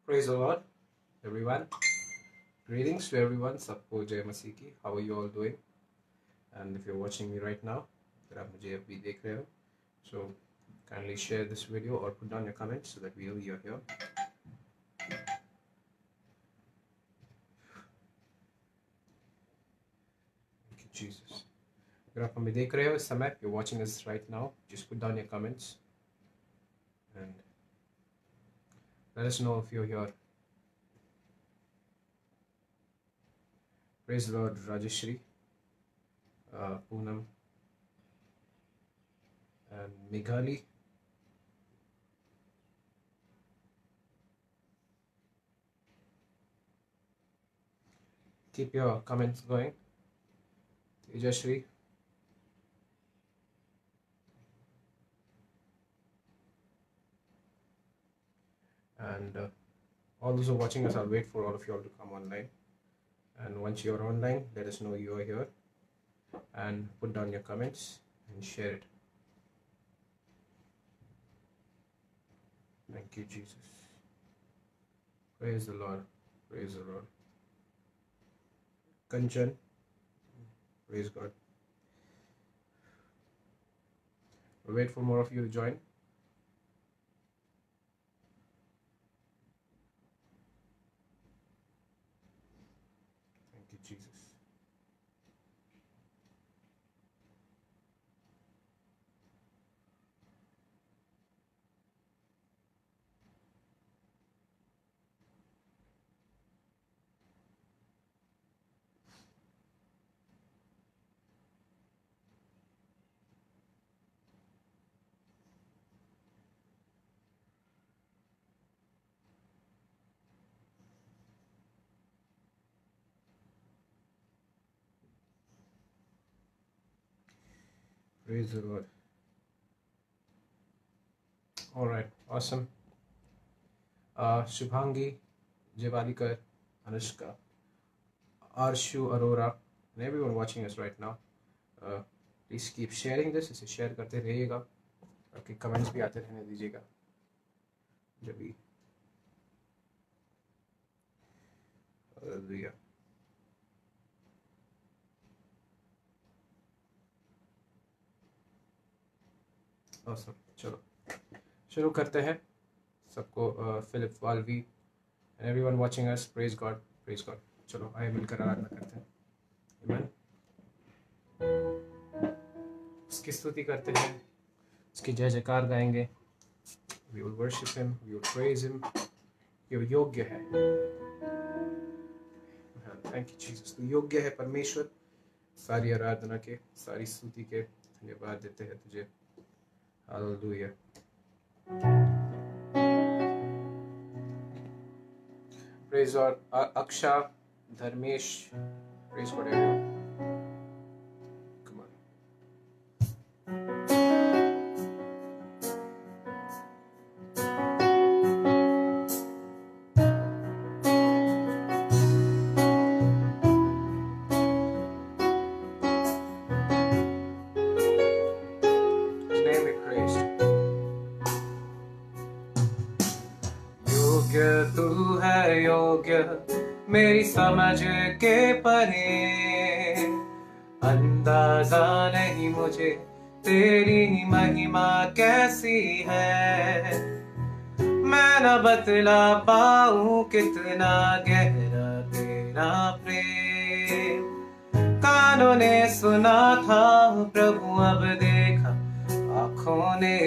Praise the Lord, everyone. Greetings to everyone. Sabko Jai Masih ki. How are you all doing? And if you're watching me right now, अगर आप मुझे अभी देख रहे हो, so kindly share this video or put down your comments so that we know you're here. Thank you, Jesus. अगर आप हमें देख रहे हो इस समय, you're watching us right now, just put down your comments and let us know if you're here. Praise the Lord, Rajeshri, Poonam, and Meghali. Keep your comments going. Tejashri. And all those who are watching us, I'll wait for all of you all to come online. And once you're online, let us know you are here. And put down your comments and share it. Thank you, Jesus. Praise the Lord. Praise the Lord. Kanchan. Praise God. We'll wait for more of you to join. Thank you, Jesus. Praise the Lord. All right, awesome. Shubhangi, Jevalikar, Anushka, Arshu, Aurora, and everyone watching us right now. Please keep sharing this. इसे share करते रहिएगा. आपके comments भी आते रहने दीजिएगा. जब भी. Hallelujah. Awesome. चलो शुरू करते हैं. सबको Philip Valvi and everyone watching us, praise God, praise God. चलो आइए मिलकर आराधना करते हैं. Amen. उसकी स्तुति करते हैं, उसकी जय जयकार गाएंगे. We will worship Him, we will praise Him. ये योग्य है. Thank you, Jesus. तू योग्य है परमेश्वर. सारी आराधना के, सारी स्तुति के धन्यवाद देते हैं तुझे. Hallelujah. Praise God. Aksha, Dharmesh, praise God everyone. Come on. His name be praised. योग्य तू है योग्य मेरी समझ के परे. अंदाजा नहीं मुझे तेरी महिमा कैसी है. मैं न बतला पाऊं कितना गहरा तेरा प्रेम. कानों ने सुना था प्रभु अब देखा आँखों ने.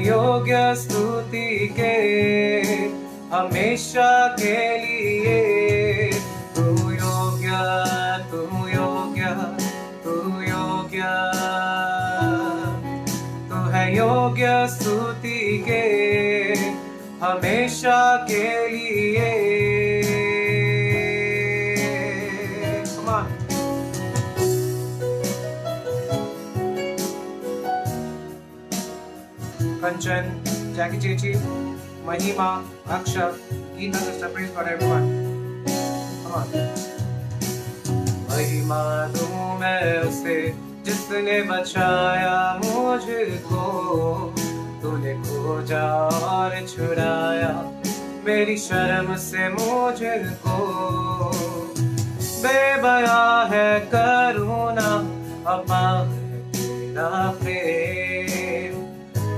योग्य स्तुति के हमेशा के लिए. तू योग्य, तू योग्य, तू योग्य. तू है योग्य स्तुति के हमेशा के लिए. Come on. Kanchan, Jackie Chichi, Mahima, Aksha, Geeta, Sister, praise God everyone. Come on. महिमा दूं मैं उसे जिसने बचाया मुझको। तूने खोजा और छुड़ाया मेरी शर्म से मुझको। बेबया है करुणा अपार है तेरा प्रेम।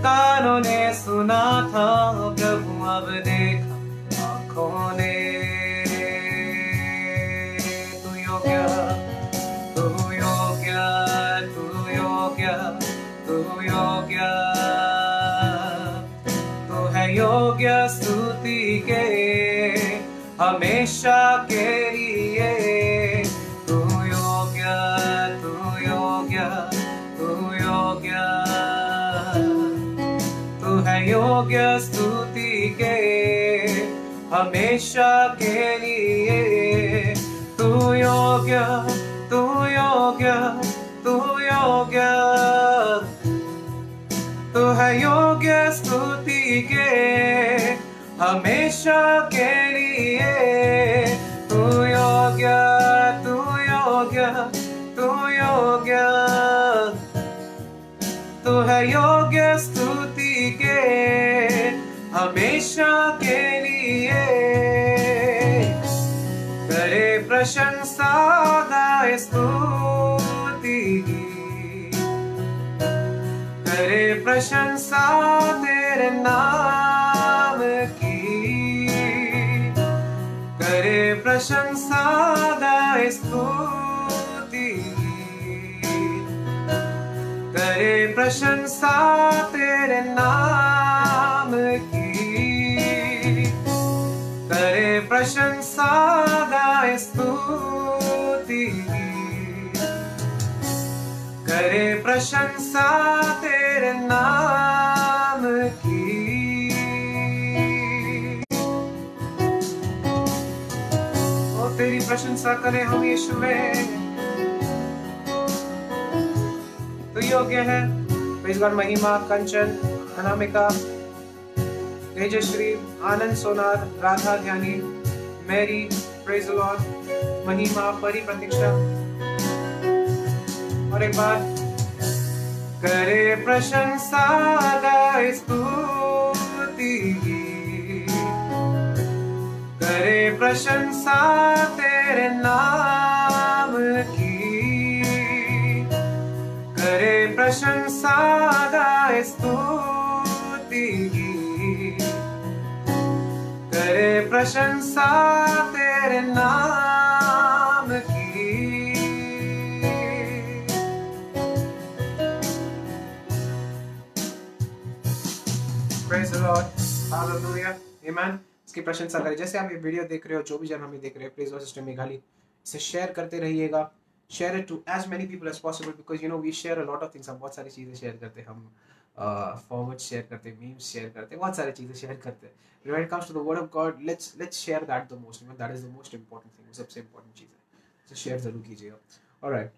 कानों ने सुना था प्रभु अब देखा आँखों ने। तू योग्य, तू योग्य, तू योग्य, तू योग्य, तू है योग्य स्तुति के हमेशा के लिए। तू योग्य, तू योग्य, तू योग्य, तू है योग्य स्तुति के हमेशा के लिए। तू योग्य, तू योग्य, तू योग्य, तू है योग्य स्तुति के हमेशा के लिए। तू योग्य, तू योग्य, तू योग्य, तू है योग्य स्तुति के हमेशा के लिए। करे प्रशंसा गाए स्तुति की, करे प्रशंसा तेरे नाम की। करे प्रशंसा गाए स्तुति की, करे प्रशंसा तेरे नाम की। करे प्रशंसा गाए स्तुति की, करे प्रशंसा तेरे नाम की। ओ तेरी प्रशंसा करें हम यीशुवे, तू योग्य है। Praise God. Mahima, Kanchan, Anamika, Tejashree, Anand, Sonar, Radha, Dhyani, Mary, praise the Lord, महिमा, परी, प्रतीक्षा। और एक बार करे प्रशंसा गाए स्तुति की, करे प्रशंसा तेरे नाम की। करे प्रशंसा गाए स्तुति की, करे प्रशंसा तेरे नाम की। Praise the Lord, Hallelujah, Amen। इसकी प्रशंसा करें। जैसे आप ये वीडियो देख रहे हो, जो भी जन हमें देख रहे हैं, प्रेज़ सिस्टर मेघाली, इसे शेयर करते रहिएगा। Share it to as many people as possible, because you know we share a lot of things. हम बहुत सारी चीज़ें शेयर करते हैं, हम फॉरवर्ड शेयर करते हैं, मीम्स शेयर करते हैं, बहुत सारी चीज़ें शेयर करते हैं। When it comes to the word of God, let's share that the most. That is the most important thing. सबसे important चीज़ है, तो शेयर जरूर कीजिएगा। Alright,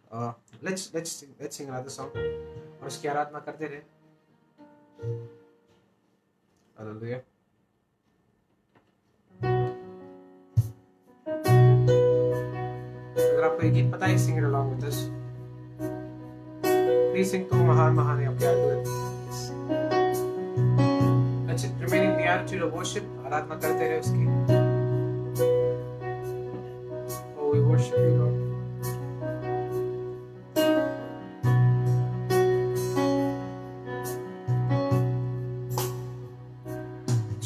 let's sing another song और उसकी आराधना करते रहे। Hallelujah। अगर आपको ये गीत पता है, sing it along with us। Please sing तू महान महान है, प्यार do it। Remain in the attitude of worship, आराधना करते रहे उसकी। Oh, we worship you, Lord।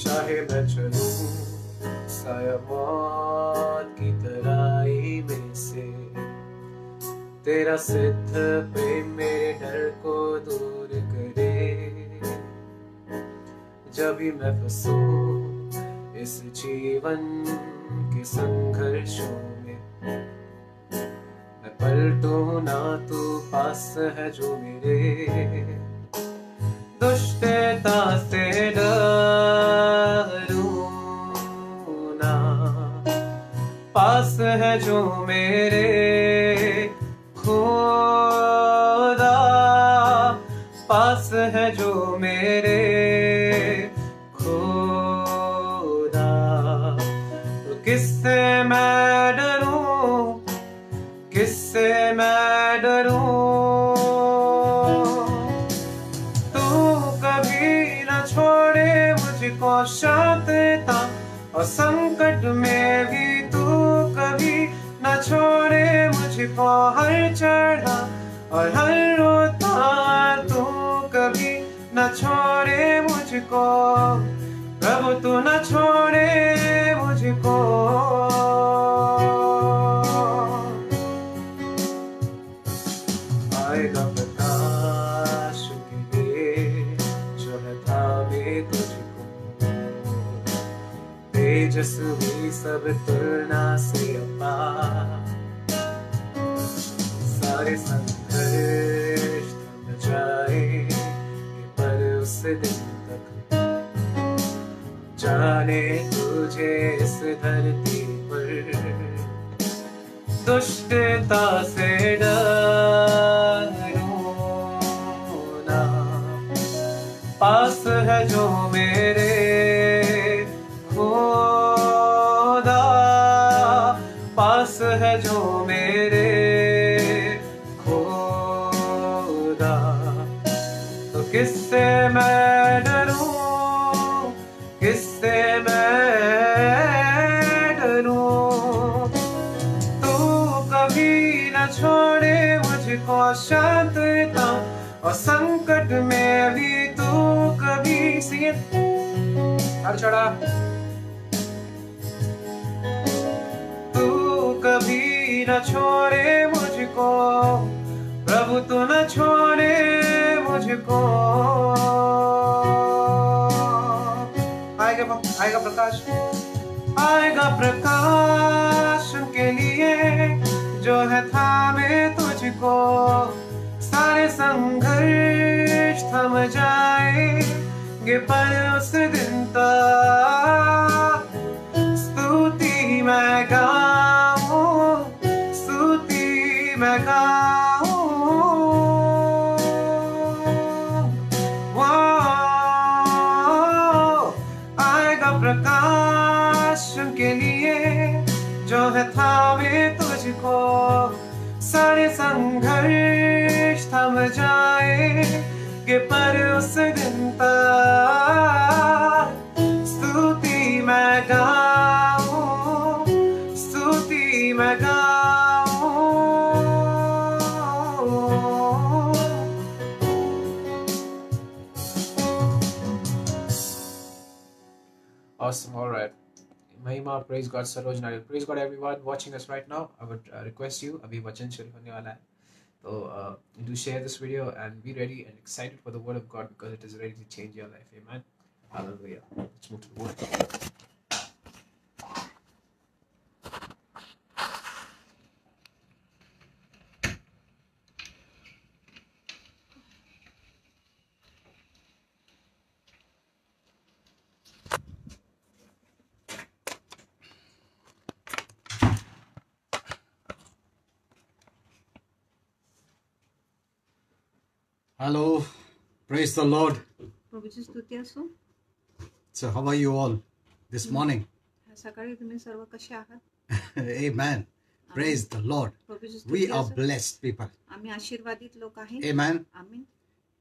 चाहे मैं चलूं सायावान की तराई में से, तेरा सिद्ध प्रेम मेरे डर को दूर करे। जब भी मैं फंसूं इस जीवन के संघर्षों में, मैं पलटूं ना तू पास है जो मेरे। दुष्टता से डरूं ना, पास है जो मेरे खुदा, पास है जो मेरे खुदा। तो किससे मैं डरूं, किससे मैं डरूं, तू कभी न छोड़े मुझको शांतता, और संकट में भी तू कभी न छोड़े मुझको, हर चढ़ा और हर रोता तू कभी न छोड़े मुझको, प्रभु तू न छोड़े मुझको। आएगा प्रकाश के लिए जो है थामे तुझको, तेजस हुई सब तुलना से अपार, सारे संघर्ष थम जाएंगे पर उस दिन तक, जाने तुझे इस धरती पर दुष्टता से डरो ना, पास है जो मेरे खुदा, पास है जो मेरे खुदा, तो किससे मैं डरूं, किससे मैं डरूं, तू कभी न छोड़े मुझको शांतता, और संकट में भी तू कभी हर चढ़ा, तू कभी न छोड़े मुझको, प्रभु तू न छोड़े मुझको। आएगा प्रकाश, आएगा प्रकाश के लिए जो है थामे तुझको, सारे संघर्ष थम जाएंगे पर उस दिन तक, स्तुति मैं गाऊं, स्तुति मैं गाऊं, आएगा प्रकाश के लिए जो है थामे तुझको, सारे संघर्ष थम जाएंगे पर उस दिन तक, स्तुति मैं गाऊं, स्तुति मैं गाऊं। Awesome, all right. महिमा, praise God, सरोज नारियल, praise God everyone watching us right now. I would request you, अभी वचन शुरू होने वाला है, तो do share this video and be ready and excited for the word of God, because it is ready to change your life. Amen. Hallelujah. Let's move to the word. Hello, praise the Lord. प्रभूची स्तुती असो. So how are you all this morning? सकाळी तुम्ही सर्व कसे आहात? Amen. Praise the Lord. प्रभूची स्तुती We are असो. blessed people. आम्ही आशीर्वादित लोक आहे. Amen. आमीन.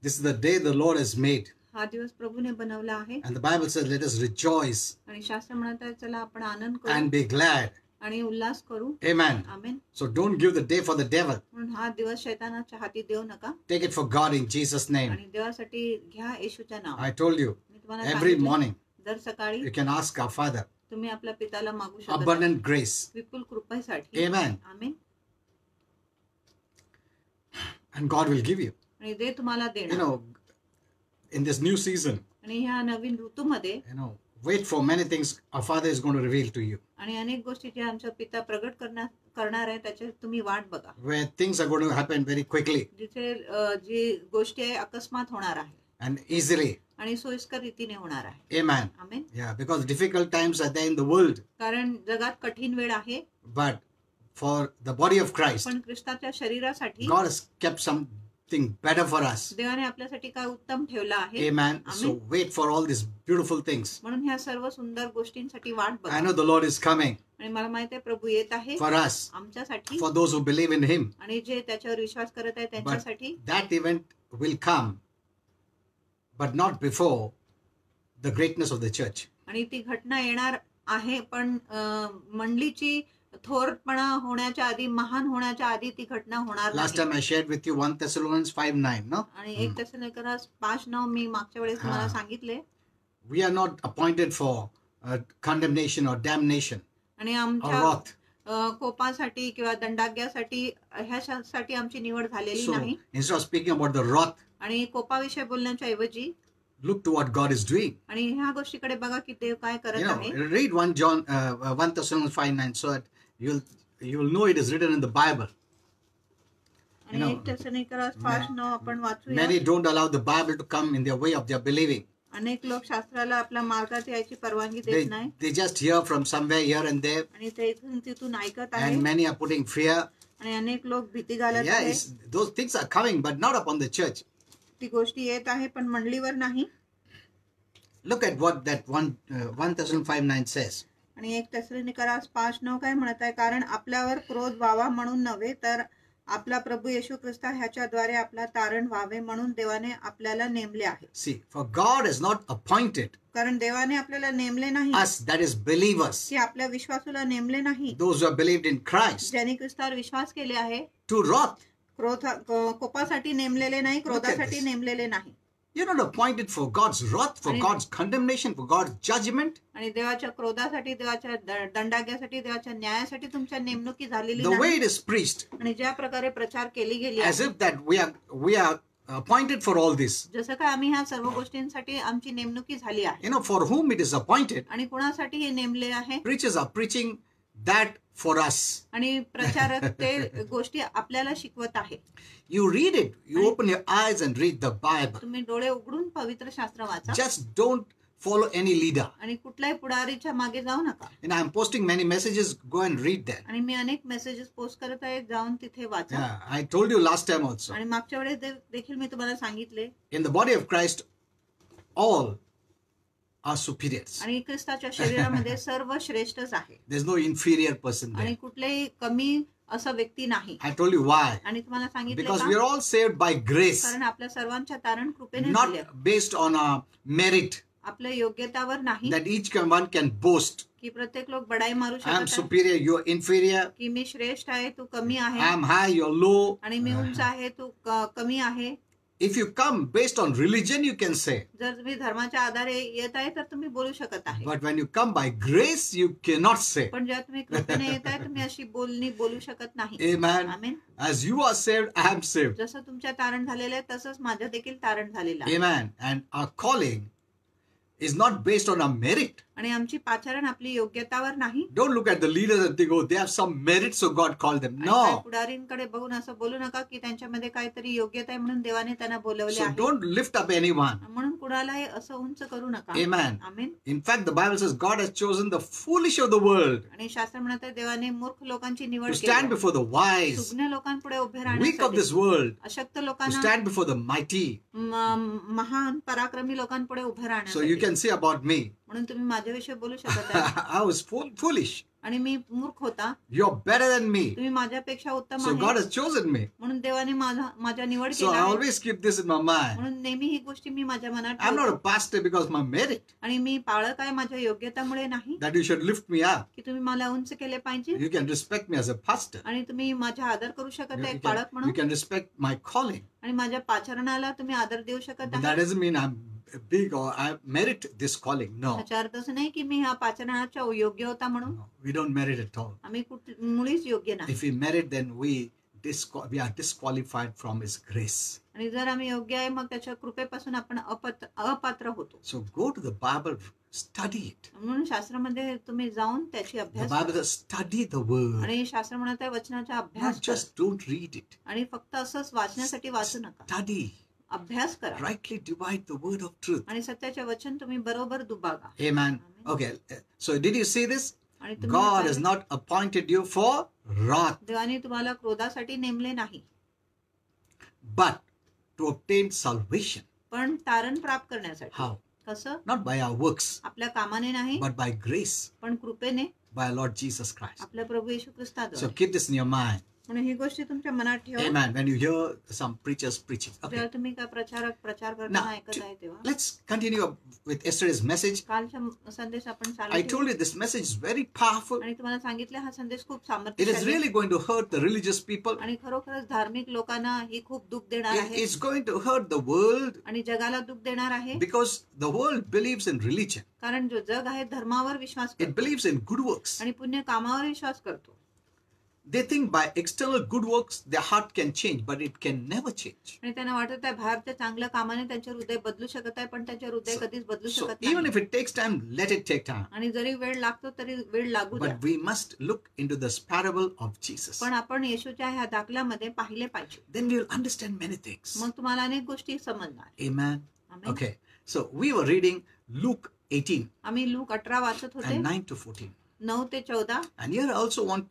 This is the day the Lord has made. हा दिवस प्रभूने बनवला आहे. And the Bible says, let us rejoice आणि शास्त्र म्हणत आहे, चला आपण आनंद करू and be glad. आणि उल्हास करू. Amen. आमीन. So don't give the day for the devil. म्हणून हा दिवस शैतानाच्या हाती देऊ नका. Take it for God in Jesus' name. आणि देवासाठी घ्या येशूच्या नावात. I told you, मी तुम्हाला every सांगितले, morning दर सकाळी you can ask our Father तुम्ही आपल्या पित्याला मागू शकता. abundant grace. विपुल कृपेसाठी. Amen. आमीन. And God will give you. आणि ते तुम्हाला You देणार. know, in this new season, आणि ह्या नवीन ऋतूमध्ये wait for many things our Father is going to reveal to you. आणि अनेक गोष्टी ज्या आमचा पिता प्रगट करणार आहे त्याची तुम्ही वाट बघा. Where things are going to happen very quickly जिथे जी गोष्टी आहे अकस्मात होणार आहे and easily. आणि सोयीस्कर रीतीने होणार आहे. Amen. Amen. Yeah, because difficult times are there in the world. कारण जगात कठीण वेळ आहे. But for the body of Christ, पण ख्रिस्ताच्या शरीरासाठी God has kept some something better for us. देवाने आपल्यासाठी काय उत्तम ठेवलं आहे. Amen. So Amen. wait for all these beautiful things. म्हणून ह्या सर्व सुंदर गोष्टींसाठी वाट I बघा. know the Lord is coming आणि मला माहित आहे प्रभू येत आहे for us, आमच्यासाठी for those who believe in Him. आणि जे त्याच्यावर विश्वास करत आहे But त्यांच्यासाठी. that event will come, but not before the greatness of the church. आणि ती घटना येणार आहे पण मंडळीची थोरपणा होण्याच्या आधी, महान होण्याच्या आधी ती घटना होणार Last नाही. time I shared with you 1 Thessalonians 5:9. No, आणि 1 Thessalonians 5:9 मी मागच्या वेळेस तुम्हाला हा. सांगितले. we are not appointed for condemnation or damnation आणि or आमच्या wrath. कोपासाठी किंवा दंडाज्ञासाठी ह्यासाठी आमची निवड झालेली So नाही. instead of speaking about the wrath, आणि कोपाविषयी बोलण्याच्या ऐवजी look to what God is doing. आणि ह्या गोष्टीकडे बघा की देव काय करत आहे. Read 1 Thessalonians 5:9 so that you'll know it is written in the Bible. आणि 1 Thessalonians 5:9 आपण वाचूया. Many don't allow the Bible to come in their way of their believing. अनेक लोक शास्त्राला आपल्या मार्गात यायची परवानगी They, देत नाही they just hear from somewhere here and there, आणि ते इथून तिथून ऐकत आहे. and many are putting fear. आणि अनेक लोक भीती घालत Yeah, आहे. those things are coming, but not upon the church. ती गोष्टी येत आहे पण मंडळीवर नाही. Look at what that 1 Thessalonians 5:9 says. आणि 1 Thessalonians 5:9 काय म्हणत आहे, कारण आपल्यावर क्रोध व्हावा म्हणून नव्हे तर आपला प्रभू येशू ख्रिस्त ह्याच्याद्वारे आपला तारण व्हावे म्हणून देवाने आपल्याला नेमले आहे. See, for God has not appointed कारण देवाने आपल्याला नेमले नाही us, that is believers, की आपल्या विश्वासूला नेमले नाही, those who have believed in Christ, ज्यांनी ख्रिस्तावर विश्वास केले आहे, to wrath. कोपासाठी नेमलेले नाही, क्रोधासाठी this. नेमलेले नाही. You're not appointed for God's wrath, for And- God's condemnation, for God's judgment. आणि देवाच्या क्रोधासाठी, देवाच्या दंडाज्ञासाठी, देवाच्या न्यायासाठी तुमच्या नेमणुकी झालेली The way नाही. it is preached, आणि ज्या प्रकारे प्रचार केली गेली as आहे, if that we are appointed for all this. जसं काय आम्ही ह्या सर्व गोष्टींसाठी आमची नेमणुकी झाली आहे. For whom it is appointed, आणि कुणासाठी हे नेमले आहे preachers are preaching that for us. आणि प्रचारक ते गोष्टी आपल्याला शिकवत आहे. You read it, you open your eyes and read the Bible. तुम्ही डोळे उघडून पवित्र शास्त्र वाचा Just don't follow any leader. आणि कुठल्याही पुढारीच्या मागे जाऊ नका. And I'm posting many messages, go and read that. आणि मी अनेक मेसेजेस पोस्ट करत आहे, जाऊन तिथे वाचा. Yeah, I told you last time also. आणि मागच्या वेळेस देखील मी तुम्हाला सांगितले, In the body of Christ, all are superiors. आणि ख्रिस्ताच्या शरीरामध्ये सर्व श्रेष्ठच आहे There's no inferior person आणि there. कुठलेही कमी असं व्यक्ती नाही. I told you why. आणि तुम्हाला सांगितले Because का? we are all saved by grace, कारण आपल्या सर्वांच्या तारण कृपेने not दिले. based on our merit, आपल्या योग्यतावर नाही that each one can boast. की प्रत्येक लोक बडाई मारू I am शकत आहे superior, you are inferior. की मी श्रेष्ठ आहे, तू कमी आहे, I am high, you are low. आणि मी उंच आहे, तू कमी आहे. If you come based on religion, you can say. जर तुम्ही धर्माच्या आधारे येत आहे तर तुम्ही बोलू शकत आहे. But when you come by grace, you cannot say. पण जेव्हा तुम्ही कृपेने येत आहे तुम्ही अशी बोलू शकत नाही. Amen. Amen. As you are saved, I am saved. जसं तुमच्या तारण झालेलं आहे तसंच माझं देखील तारण झालेलं आहे. Amen. And our calling is not based on our merit. आणि आमची पाचारण आपली योग्यतावर नाही. Don't look at the leaders and think, oh, they have some merit, so God called them. आणि काही No. पुढारींकडे बघून असं बोलू नका की त्यांच्यामध्ये काहीतरी योग्यता आहे म्हणून देवाने त्यांना बोलवले So आहे. don't lift up anyone. म्हणून कुणालाही असं उंच करू नका. Amen. Amen. In fact, the Bible says God has chosen the foolish of the world आणि शास्त्र म्हणत आहे देवाने मूर्ख लोकांची निवड to केली stand आहे. before the wise, सुज्ञ लोकांपुढे उभे weak of राहण्यासाठी, this world, अशक्त to लोकांना, stand before the mighty. महान पराक्रमी लोकांपुढे उभे So you राहण्यासाठी. can say about me, म्हणून तुम्ही माझ्याविषयी बोलू शकत आहे. I was foolish. आणि मी मूर्ख होता, You're better than me. तुम्ही माझ्यापेक्षा उत्तम So God आहे, has chosen me. म्हणून देवाने माझ्या निवड So केली I आहे. always keep this in my mind. म्हणून नेहमी ही गोष्टी मी माझ्या मनात I'm not a ठेवतो. pastor because my merit, आणि मी पाळक आहे माझ्या योग्यतामुळे नाही that you should lift me up. की तुम्ही मला उंच केले पाहिजे You can respect me as a pastor. आणि तुम्ही माझा आदर करू शकत You, आहे you पाळक can, म्हणून, you can respect my calling. आणि माझ्या पाचारणाला तुम्ही आदर देऊ शकत But that आहे. doesn't mean I'm big or I merit this calling. No. त्याचा अर्थ असं नाही की मी ह्या पाचारणाच्या योग्य होता म्हणून. No, we don't merit at all. आम्ही मुळीच योग्य नाही. If we merit, then we are disqualified from His grace. आणि जर आम्ही योग्य आहे मग त्याच्या कृपेपासून आपण अपात्र होतो. So go to the Bible, study it. म्हणून शास्त्रामध्ये तुम्ही जाऊन त्याची The अभ्यास Bible करा. says, study the word. आणि शास्त्र म्हणत आहे वचनाचा अभ्यास Not करा. just don't read it. आणि फक्त असंच वाचण्यासाठी वाचू नका, Study. अभ्यास करा. Rightly divide the word of truth. आणि सत्याचे वचन तुम्ही बरोबर दुभागा. Amen. Okay. So did you see this? आणि तुम्ही God has पाहिलं? not appointed you for wrath, देवाने तुम्हाला क्रोधासाठी नेमले नाही, but to obtain salvation. पण तारण प्राप्त करण्यासाठी. How? कसं? Not by our works, आपल्या कामाने नाही, but by grace, पण कृपेने, by our Lord Jesus Christ. आपल्या प्रभू येशू So ख्रिस्ताद्वारे. keep this in your mind. म्हणून ही गोष्टी तुमच्या मनात ठेवा. Amen. When you hear some preachers preaching. Okay. जेव्हा तुम्ही काय प्रचार करताना Now, ऐकत आहे तेव्हा. let's continue with yesterday's message. कालचा संदेश आपण I चालू told you this message is very powerful. आणि तुम्हाला सांगितलं हा संदेश खूप It is सामर्थ्यशाली really going to hurt the religious people. आणि खरोखरच धार्मिक लोकांना ही खूप दुःख देणार आहे It's going to hurt the world आणि जगाला दुःख देणार आहे. because the world believes in religion. कारण जो जग आहे धर्मावर विश्वास It करतो believes in good works. आणि पुण्य कामावर विश्वास करतो. They think by external good works their heart can change, but it can never change. आणि त्यांना वाटत आहे बाहेरच्या चांगल्या कामाने त्यांचे हृदय बदलू शकत आहे, पण त्यांचे हृदय कधीच बदलू So शकत even नाही. if it takes time, let it take time. आणि जरी वेळ लागतो तरी वेळ लागू द्या. But we must look into this parable of Jesus. पण आपण येशूच्या ह्या दाखल्यामध्ये पाहिले पाहिजे. Then we will understand many things. मग तुम्हाला अनेक गोष्टी समजणार. Amen. Amen. Okay. So we were reading Luke 18 आम्ही लूक 18 वाचत होते, and 9 to 14. 9 ते 14. And here I also want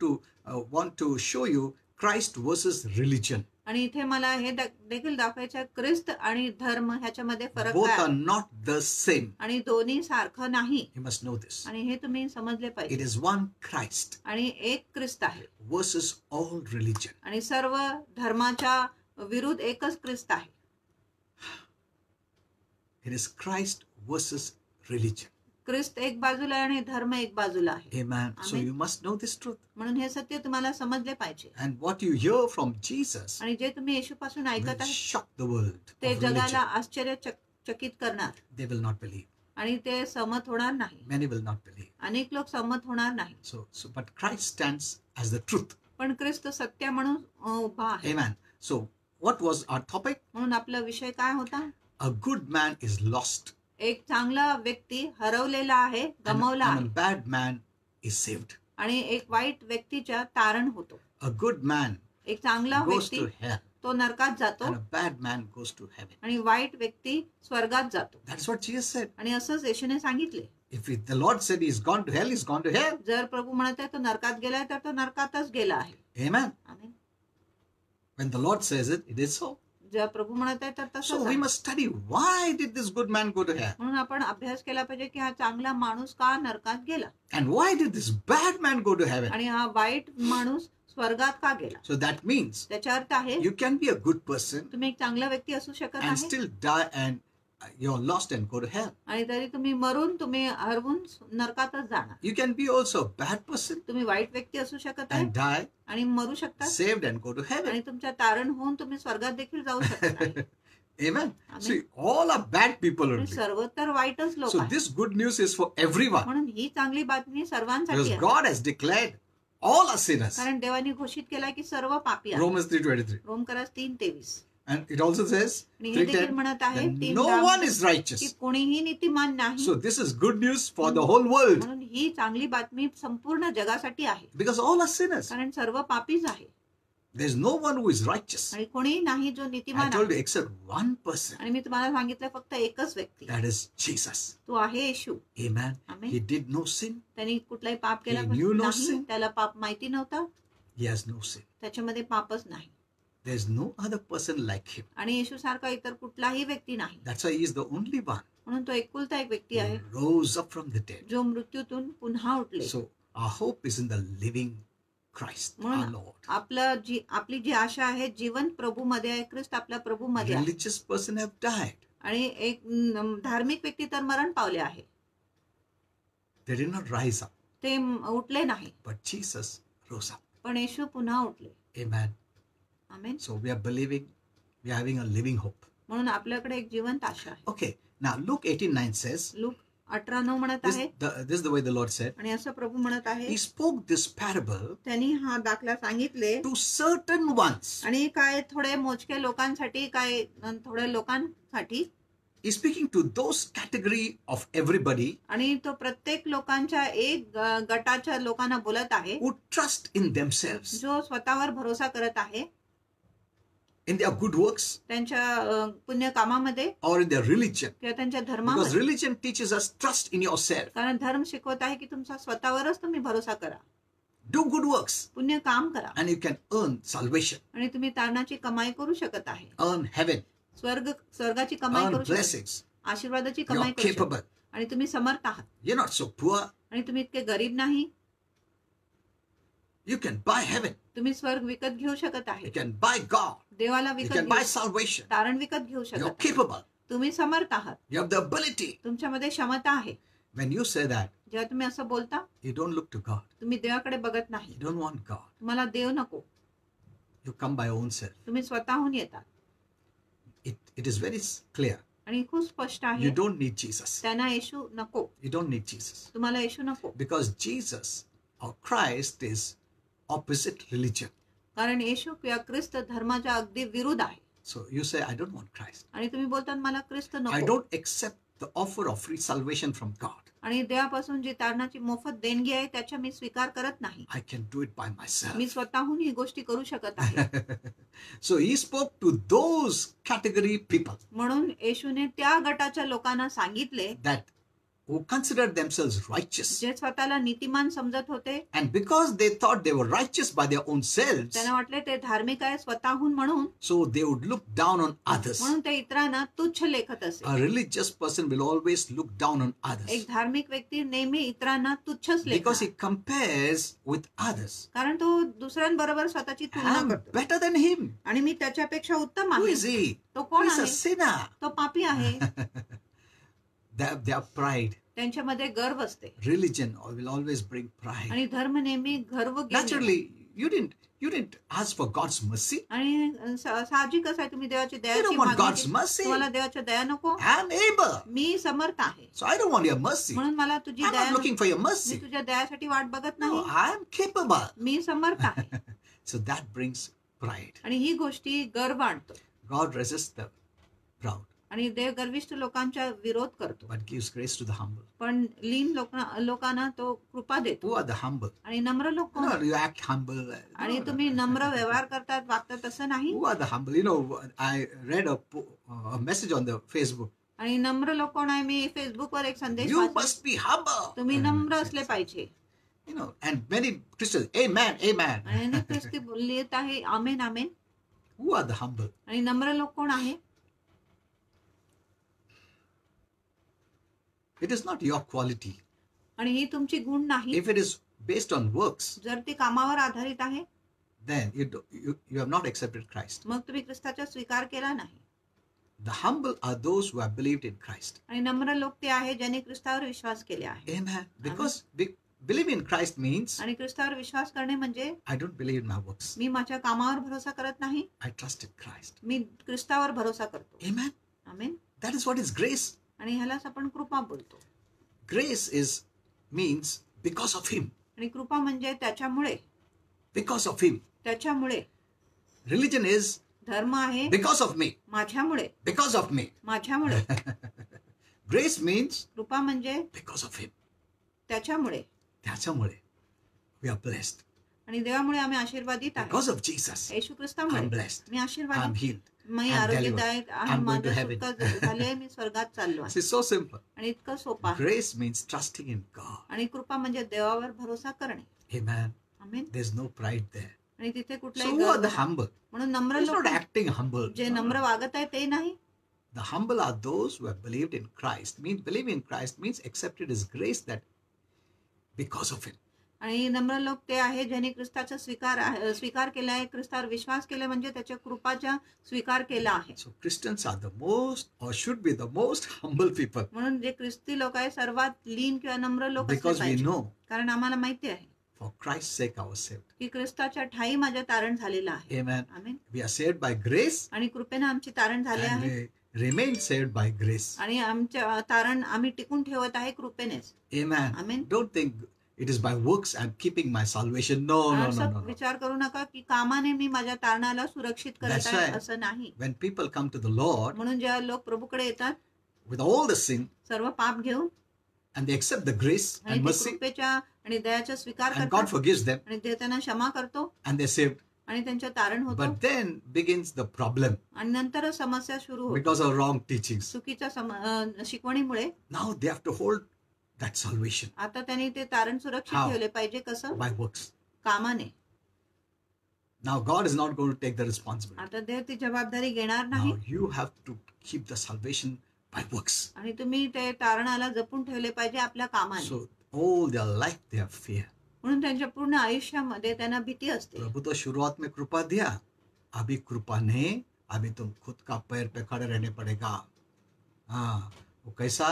to show you Christ versus religion. आणि इथे मला हे देखील दाखवायचं आहे, ख्रिस्त आणि धर्म ह्याच्यामध्ये फरक Both काय are आहे. not the same. आणि दोन्ही सारखं नाही. You must know this. आणि हे तुम्ही समजले It पाहिजे. is one Christ आणि एक ख्रिस्त आहे versus all religion. आणि सर्व धर्माच्या विरुद्ध एकच ख्रिस्त आहे. It is Christ versus religion. ख्रिस्त एक बाजूला आहे आणि धर्म एक बाजूला आहे. Amen. So Amen. you must know this truth. म्हणून हे सत्य तुम्हाला समजले पाहिजे. And what you hear from Jesus आणि जे तुम्ही येशूपासून ऐकत will आहे shock the world ते of जगाला religion. आश्चर्यचकित करणार They will not believe. आणि ते सहमत होणार नाही. Many will not believe. अनेक लोक सहमत होणार नाही. But Christ stands as the truth. पण ख्रिस्त सत्य म्हणून उभा आहे. Amen. So what was our topic? म्हणून आपला विषय काय होता? A good man is lost एक चांगला व्यक्ती हरवलेला आहे, गमावला and आहे. a bad man is saved. आणि एक वाईट व्यक्तीच्या तारण होतो. A good man एक चांगला goes व्यक्ती to hell तो नरकात जातो and a bad man goes to heaven. आणि वाईट व्यक्ती स्वर्गात जातो. That's what Jesus said. आणि असंच येशूने सांगितले. The Lord said he's gone to hell, he's gone to hell. जर प्रभू म्हणत आहे तो नरकात गेलाय तर तो नरकातच गेला आहे. Amen. Amen. When the Lord says it, it is so. जेव्हा प्रभू म्हणत आहे तर So तसंच we आहे. must study why did this good man go to hell? म्हणून आपण अभ्यास केला पाहिजे की हा चांगला माणूस का नरकात गेला And why did this bad man go to heaven? आणि हा वाईट माणूस स्वर्गात का गेला. So that means त्याचा अर्थ आहे you can be a good person तुम्ही एक चांगला व्यक्ती असू शकत and आहे still die and you're lost and go to hell. आणि तरी तुम्ही मरून तुम्ही हरवून नरकातच जाणार. You can be also a bad person तुम्ही वाईट व्यक्ती असू शकत आहे and die, आणि मरू शकता saved and go to heaven. आणि तुमच्या तारण होऊन तुम्ही स्वर्गात देखील जाऊ शकत नाही. Amen. Amen. See, all are bad people आणि only. सर्व तर वाईटच लोक So आहेत. this good news is for everyone. म्हणून ही चांगली बातमी सर्वांसाठी Because आहे. God has declared all are sinners. कारण देवाने घोषित केला की सर्व पापी आहेत. Romans 3:23. रोमकरास 3:23. And it also says, आणि हे देखील 3:10, म्हणत आहे that 3:10 no one is की righteous. कोणीही नीतिमान नाही. So this is good news for the whole world. म्हणून ही चांगली बातमी संपूर्ण जगासाठी आहे. Because all are sinners. कारण सर्व पापीच आहे There's no one who is righteous. आणि कोणीही नाही जो I नीतिमान told you आहे. except one person. आणि मी तुम्हाला सांगितलं फक्त एकच व्यक्ती That is Jesus. तो आहे येशू. Amen. Amen. He did no sin. त्यांनी कुठलाही पाप केला He knew no नाही. sin. त्याला पाप माहिती नव्हता. He has no sin. त्याच्यामध्ये पापच नाही. There's no other person like him. आणि येशू सारखा इतर कुठलाही व्यक्ती नाही. That's why he is the only one म्हणून तो एकुलता एक व्यक्ती आहे who rose up from the dead. जो मृत्यूतून पुन्हा उठले. So our hope is in the living Christ, our म्हणून Lord. आपली जी आशा आहे जिवंत प्रभू मध्ये आहे. ख्रिस्त आपल्या प्रभू मध्ये आहे. Religious person have died. आणि एक धार्मिक व्यक्ती तर मरण पावले आहे. They did not rise up, ते उठले नाही. but Jesus rose up. पण येशू पुन्हा उठले. Amen. Amen. So we are believing, we are having a living hope. म्हणून आपल्याकडे एक जिवंत आशा आहे. Okay. Now Luke 18:9 says, look 18:9 म्हणत आहे this is the way the Lord said. आणि असं प्रभू म्हणत आहे. He spoke this parable त्यांनी हा दाखला सांगितले to certain ones. आणि काय थोडे मोजके लोकांसाठी काय थोड्या लोकांसाठी. He's speaking to those category of everybody आणि तो प्रत्येक लोकांच्या एक गटाच्या लोकांना बोलत आहे who trust in themselves, जो स्वतःवर भरोसा करत आहे in their good works त्यांच्या पुण्य कामामध्ये or in their religion. किंवा त्यांच्या Because धर्मामध्ये. religion teaches us trust in yourself. कारण धर्म शिकवत आहे की तुमचा स्वतःवरच तुम्ही भरोसा करा. Do good works पुण्य काम करा and you can earn salvation, आणि तुम्ही तारणाची कमाई करू शकत आहे. earn heaven. स्वर्गाची कमाई earn करू शकता, blessings. आशीर्वादाची You're कमाई करू शकता capable. आणि तुम्ही समर्थ आहात You're not so poor. आणि तुम्ही इतके गरीब नाही. You can buy heaven. तुम्ही स्वर्ग विकत घेऊ शकत आहे, You can buy God. देवाला You विकत can buy घेऊ, salvation. तारण विकत घेऊ You're शकत आहे. capable. तुम्ही समर्थ आहात, You have the ability. तुमच्यामध्ये क्षमता आहे. When you say that, जेव्हा तुम्ही असं बोलता, you don't look to God. तुम्ही देवाकडे बघत नाही, You don't want God. तुम्हाला देव नको, You come by your own self. तुम्ही स्वतःहून येतात. It is very clear. आणि खूप स्पष्ट आहे, You don't need Jesus. त्यांना येशू नको, You don't need Jesus. तुम्हाला येशू नको, Because Jesus or Christ is opposite religion. कारण येशू किंवा ख्रिस्त धर्माच्या अगदी विरुद्ध आहे. So you say, I don't want Christ. आणि तुम्ही बोलतात मला ख्रिस्त I नको, don't accept the offer of free salvation from God. आणि देवापासून जी तारणाची मोफत देणगी आहे त्याचा मी स्वीकार करत नाही. I can do it by myself. मी स्वतःहून ही गोष्टी करू शकत आहे. So he spoke to those category people म्हणून येशूने त्या गटाच्या लोकांना सांगितले that who considered themselves righteous. जे स्वतःला नीतिमान समजत होते, And because they thought they were righteous by their own selves, त्यांना वाटले ते धार्मिक आहे स्वतःहून म्हणून, so they would look down on others. म्हणून ते इतरांना तुच्छ लेखत असे. A religious person will always look down on others एक धार्मिक व्यक्ती नेहमी इतरांना तुच्छच because he लेखतो, compares with others. कारण तो दुसऱ्यांबरोबर स्वतःची तुलना I'm करतो. better than him. आणि मी त्याच्यापेक्षा उत्तम Who आहे. is he? तो कोण He's a आहे? sinner. तो पापी आहे. Their pride. त्यांच्यामध्ये गर्व असते Religion will always bring pride. आणि धर्म नेहमी गर्व घेऊन येतो. Naturally, you didn't ask for God's mercy. आणि साहजिकच आहे तुम्ही देवाची You दयाची don't want मागणी God's केली. mercy. तुम्हाला देवाची दया नको, I'm able. मी समर्थ आहे, So I don't want your mercy. म्हणून मला तुझी I'm दया not नको. looking for your me mercy. तुझ्या दयासाठी वाट बघत No, नाही, I'm capable. मी समर्थ आहे. So that brings pride. आणि ही गोष्टी गर्व आणतो God resists the proud, आणि देव गर्विष्ठ लोकांचा विरोध करतो, but gives grace to the humble. पण लीन लोकांना तो कृपा देतो. Who are the humble? आणि नम्र लोक कोण? No, you act humble. आणि No, तुम्ही नम्र व्यवहार करतात, वागतात असं नाही. Who are the humble? You know, I read a message on the Facebook. आणि नम्र लोक कोण आहे? मी फेसबुकवर एक संदेश You वाचला, must be humble. तुम्ही नम्र असले पाहिजे. You know, and many Christians, amen, amen. आणि अनेक ख्रिस्ती लिहित आहे आमेन आमेन. Who are the humble? आणि नम्र लोक कोण आहे? It is not your quality. आणि ही तुमची गुण नाही. If it is based on works, जर ती कामावर आधारित आहे, then you have not accepted Christ. मग तुम्ही ख्रिस्ताचा स्वीकार केला नाही. The humble are those who have believed in Christ. आणि नम्र लोक ते आहे ज्यांनी ख्रिस्तावर विश्वास केले आहे. Amen. Because believe in Christ means आणि ख्रिस्तावर विश्वास करणे म्हणजे I don't believe in my works. मी माझ्या कामावर भरोसा करत नाही, I trust in Christ. मी ख्रिस्तावर भरोसा करतो. Amen. Amen. That is what is grace. आणि ह्यालाच आपण कृपा बोलतो. Grace means because of Him. आणि कृपा म्हणजे त्याच्यामुळे, Because of Him. त्याच्यामुळे. Religion is धर्म आहे because of me. माझ्यामुळे, Because of me. माझ्यामुळे. Grace means कृपा म्हणजे because of Him. त्याच्यामुळे. त्याच्यामुळे we are blessed. आणि देवामुळे आम्ही आशीर्वादित आहे. Because of Jesus, Yeshu ख्रिस्तामुळे I'm blessed. Me I'm आशीर्वादित, healed. Me I'm आरोग्यदायक आहे, I'm going to माझं heaven. सुटका झाले, मी स्वर्गात चाललो आहे. This is so simple. आणि इतकं सोपं आहे. Grace means trusting in God. आणि कृपा म्हणजे देवावर भरोसा करणे. Amen. Amen. There's no pride there. आणि तिथे So कुठलाही who are गर्व the humble? म्हणून नम्र It's लोक not acting humble. जे नम्र वागत आहे ते नाही. The humble are those who have believed in Christ. Believe in Christ means accepted His grace that because of Him. आणि नम्र लोक ते आहे ज्यांनी ख्रिस्ताचा स्वीकार केला आहे, ख्रिस्तावर विश्वास केला म्हणजे त्याच्या कृपाचा स्वीकार केला आहे. So Christians are the most or should be the most humble people म्हणून जे ख्रिस्ती लोक आहे सर्वात लीन किंवा नम्र लोक असले because we पाहिजे. know कारण आम्हाला माहिती आहे for Christ's sake I was saved. की ख्रिस्ताच्या ठाई माझ्या तारण झालेलं आहे. Amen. Amen. We are saved by grace आणि कृपेने आमची तारण झाले and आहे we remain saved by grace. आणि आमच्या तारण आम्ही टिकून ठेवत आहे कृपेनेच. Amen. Amen. Don't think it is by works I'm keeping my salvation. No. असं विचार करू नका की कामाने मी माझ्या तारणाला सुरक्षित करत That's आहे, right. असं नाही. When people come to the Lord म्हणून जेव्हा लोक प्रभूकडे येतात with all the sin सर्व पाप घेऊन and they accept the grace आणि and ते mercy कृपेच्या आणि दयाचा स्वीकार and God करतात forgives them आणि ते त्यांना क्षमा करतो and they're saved. आणि त्यांच्या तारण होतो. But then begins the problem आणि नंतर समस्या सुरू होते because of wrong teachings. चुकीच्या शिकवणीमुळे. Now they have to hold that salvation आता त्यांनी ते तारण सुरक्षित How? ठेवले पाहिजे. कसं? by works. कामाने. Now God is not going to take the responsibility. आता देव ती जबाबदारी घेणार नाही. Now you have to keep the salvation by works. आणि तुम्ही ते तारणाला जपून ठेवले पाहिजे आपल्या कामाने. So all their life they have fear. म्हणून त्यांच्या पूर्ण आयुष्यामध्ये त्यांना भीती असते. प्रभु तो शुरुआत में कृपा दिया, अभी कृपा नहीं, अभी तुम खुद का पैर पे खड़े रहने पड़ेगा. हाँ, वो कैसा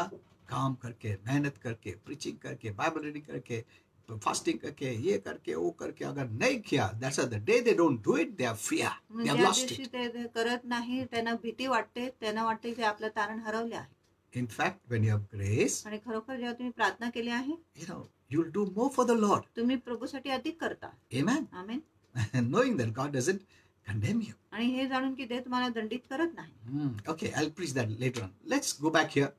काम करके, मेहनत करके, प्रीचिंग करके, बाइबल रीडिंग करके, फास्टिंग करके, ये करके, वो करके, अगर नहीं KIA, that's the day they don't do it, they have fear, they have lost it. ते करत नाही, त्यांना भीती वाटते, त्यांना वाटते की आपलं तारण हरवले आहे. In fact, when you have grace, आणि खरोखर जेव्हा तुम्ही प्रार्थना केली आहे, you'll do more for the Lord. तुम्ही प्रभूसाठी अधिक करता. Amen. Amen. Knowing that God doesn't condemn you. आणि हे जाणून की देव तुम्हाला दंडित करत नाही. Okay, I'll preach that later on. Let's go back here.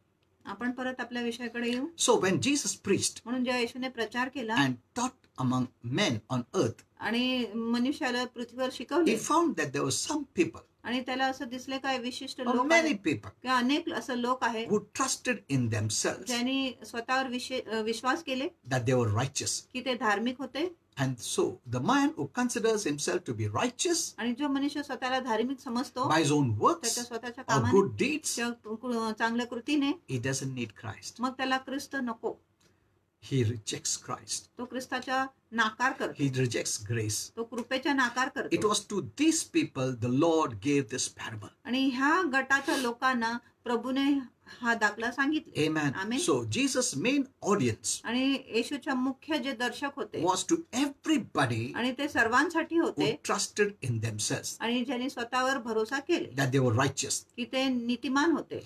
आपण परत आपल्या विषयाकडे येऊ. So when Jesus preached म्हणून जेव्हा येशूने प्रचार केला and taught among men on earth, आणि मनुष्याला पृथ्वीवर he शिकवले, found that there were some people, आणि त्याला असं दिसले काय विशिष्ट or लोक many आहेत, people, किंवा अनेक असं लोक आहेत who trusted in themselves ज्यांनी स्वतःवर विश्वास केले that they were righteous. की ते धार्मिक होते. And so the man who considers himself to be righteous आणि जो मनुष्य स्वतःला धार्मिक समजतो by his own works त्याच्या स्वतःच्या or कामाने good deeds, किंवा चांगल्या कृतीने, he doesn't need Christ. मग त्याला ख्रिस्त नको. He rejects Christ. तो ख्रिस्ताच्या नाकार करतो, He rejects grace. तो कृपेच्या नाकार It करतो. was to these people the Lord gave this parable. आणि ह्या गटाच्या लोकांना प्रभूने हा दाखला सांगितले. Amen. Amen. So Jesus' main audience आणि येशूच्या मुख्य जे दर्शक होते was to everybody आणि ते सर्वांसाठी who होते trusted in themselves आणि ज्यांनी स्वतःवर भरोसा केले that they were righteous. की ते नीतिमान होते.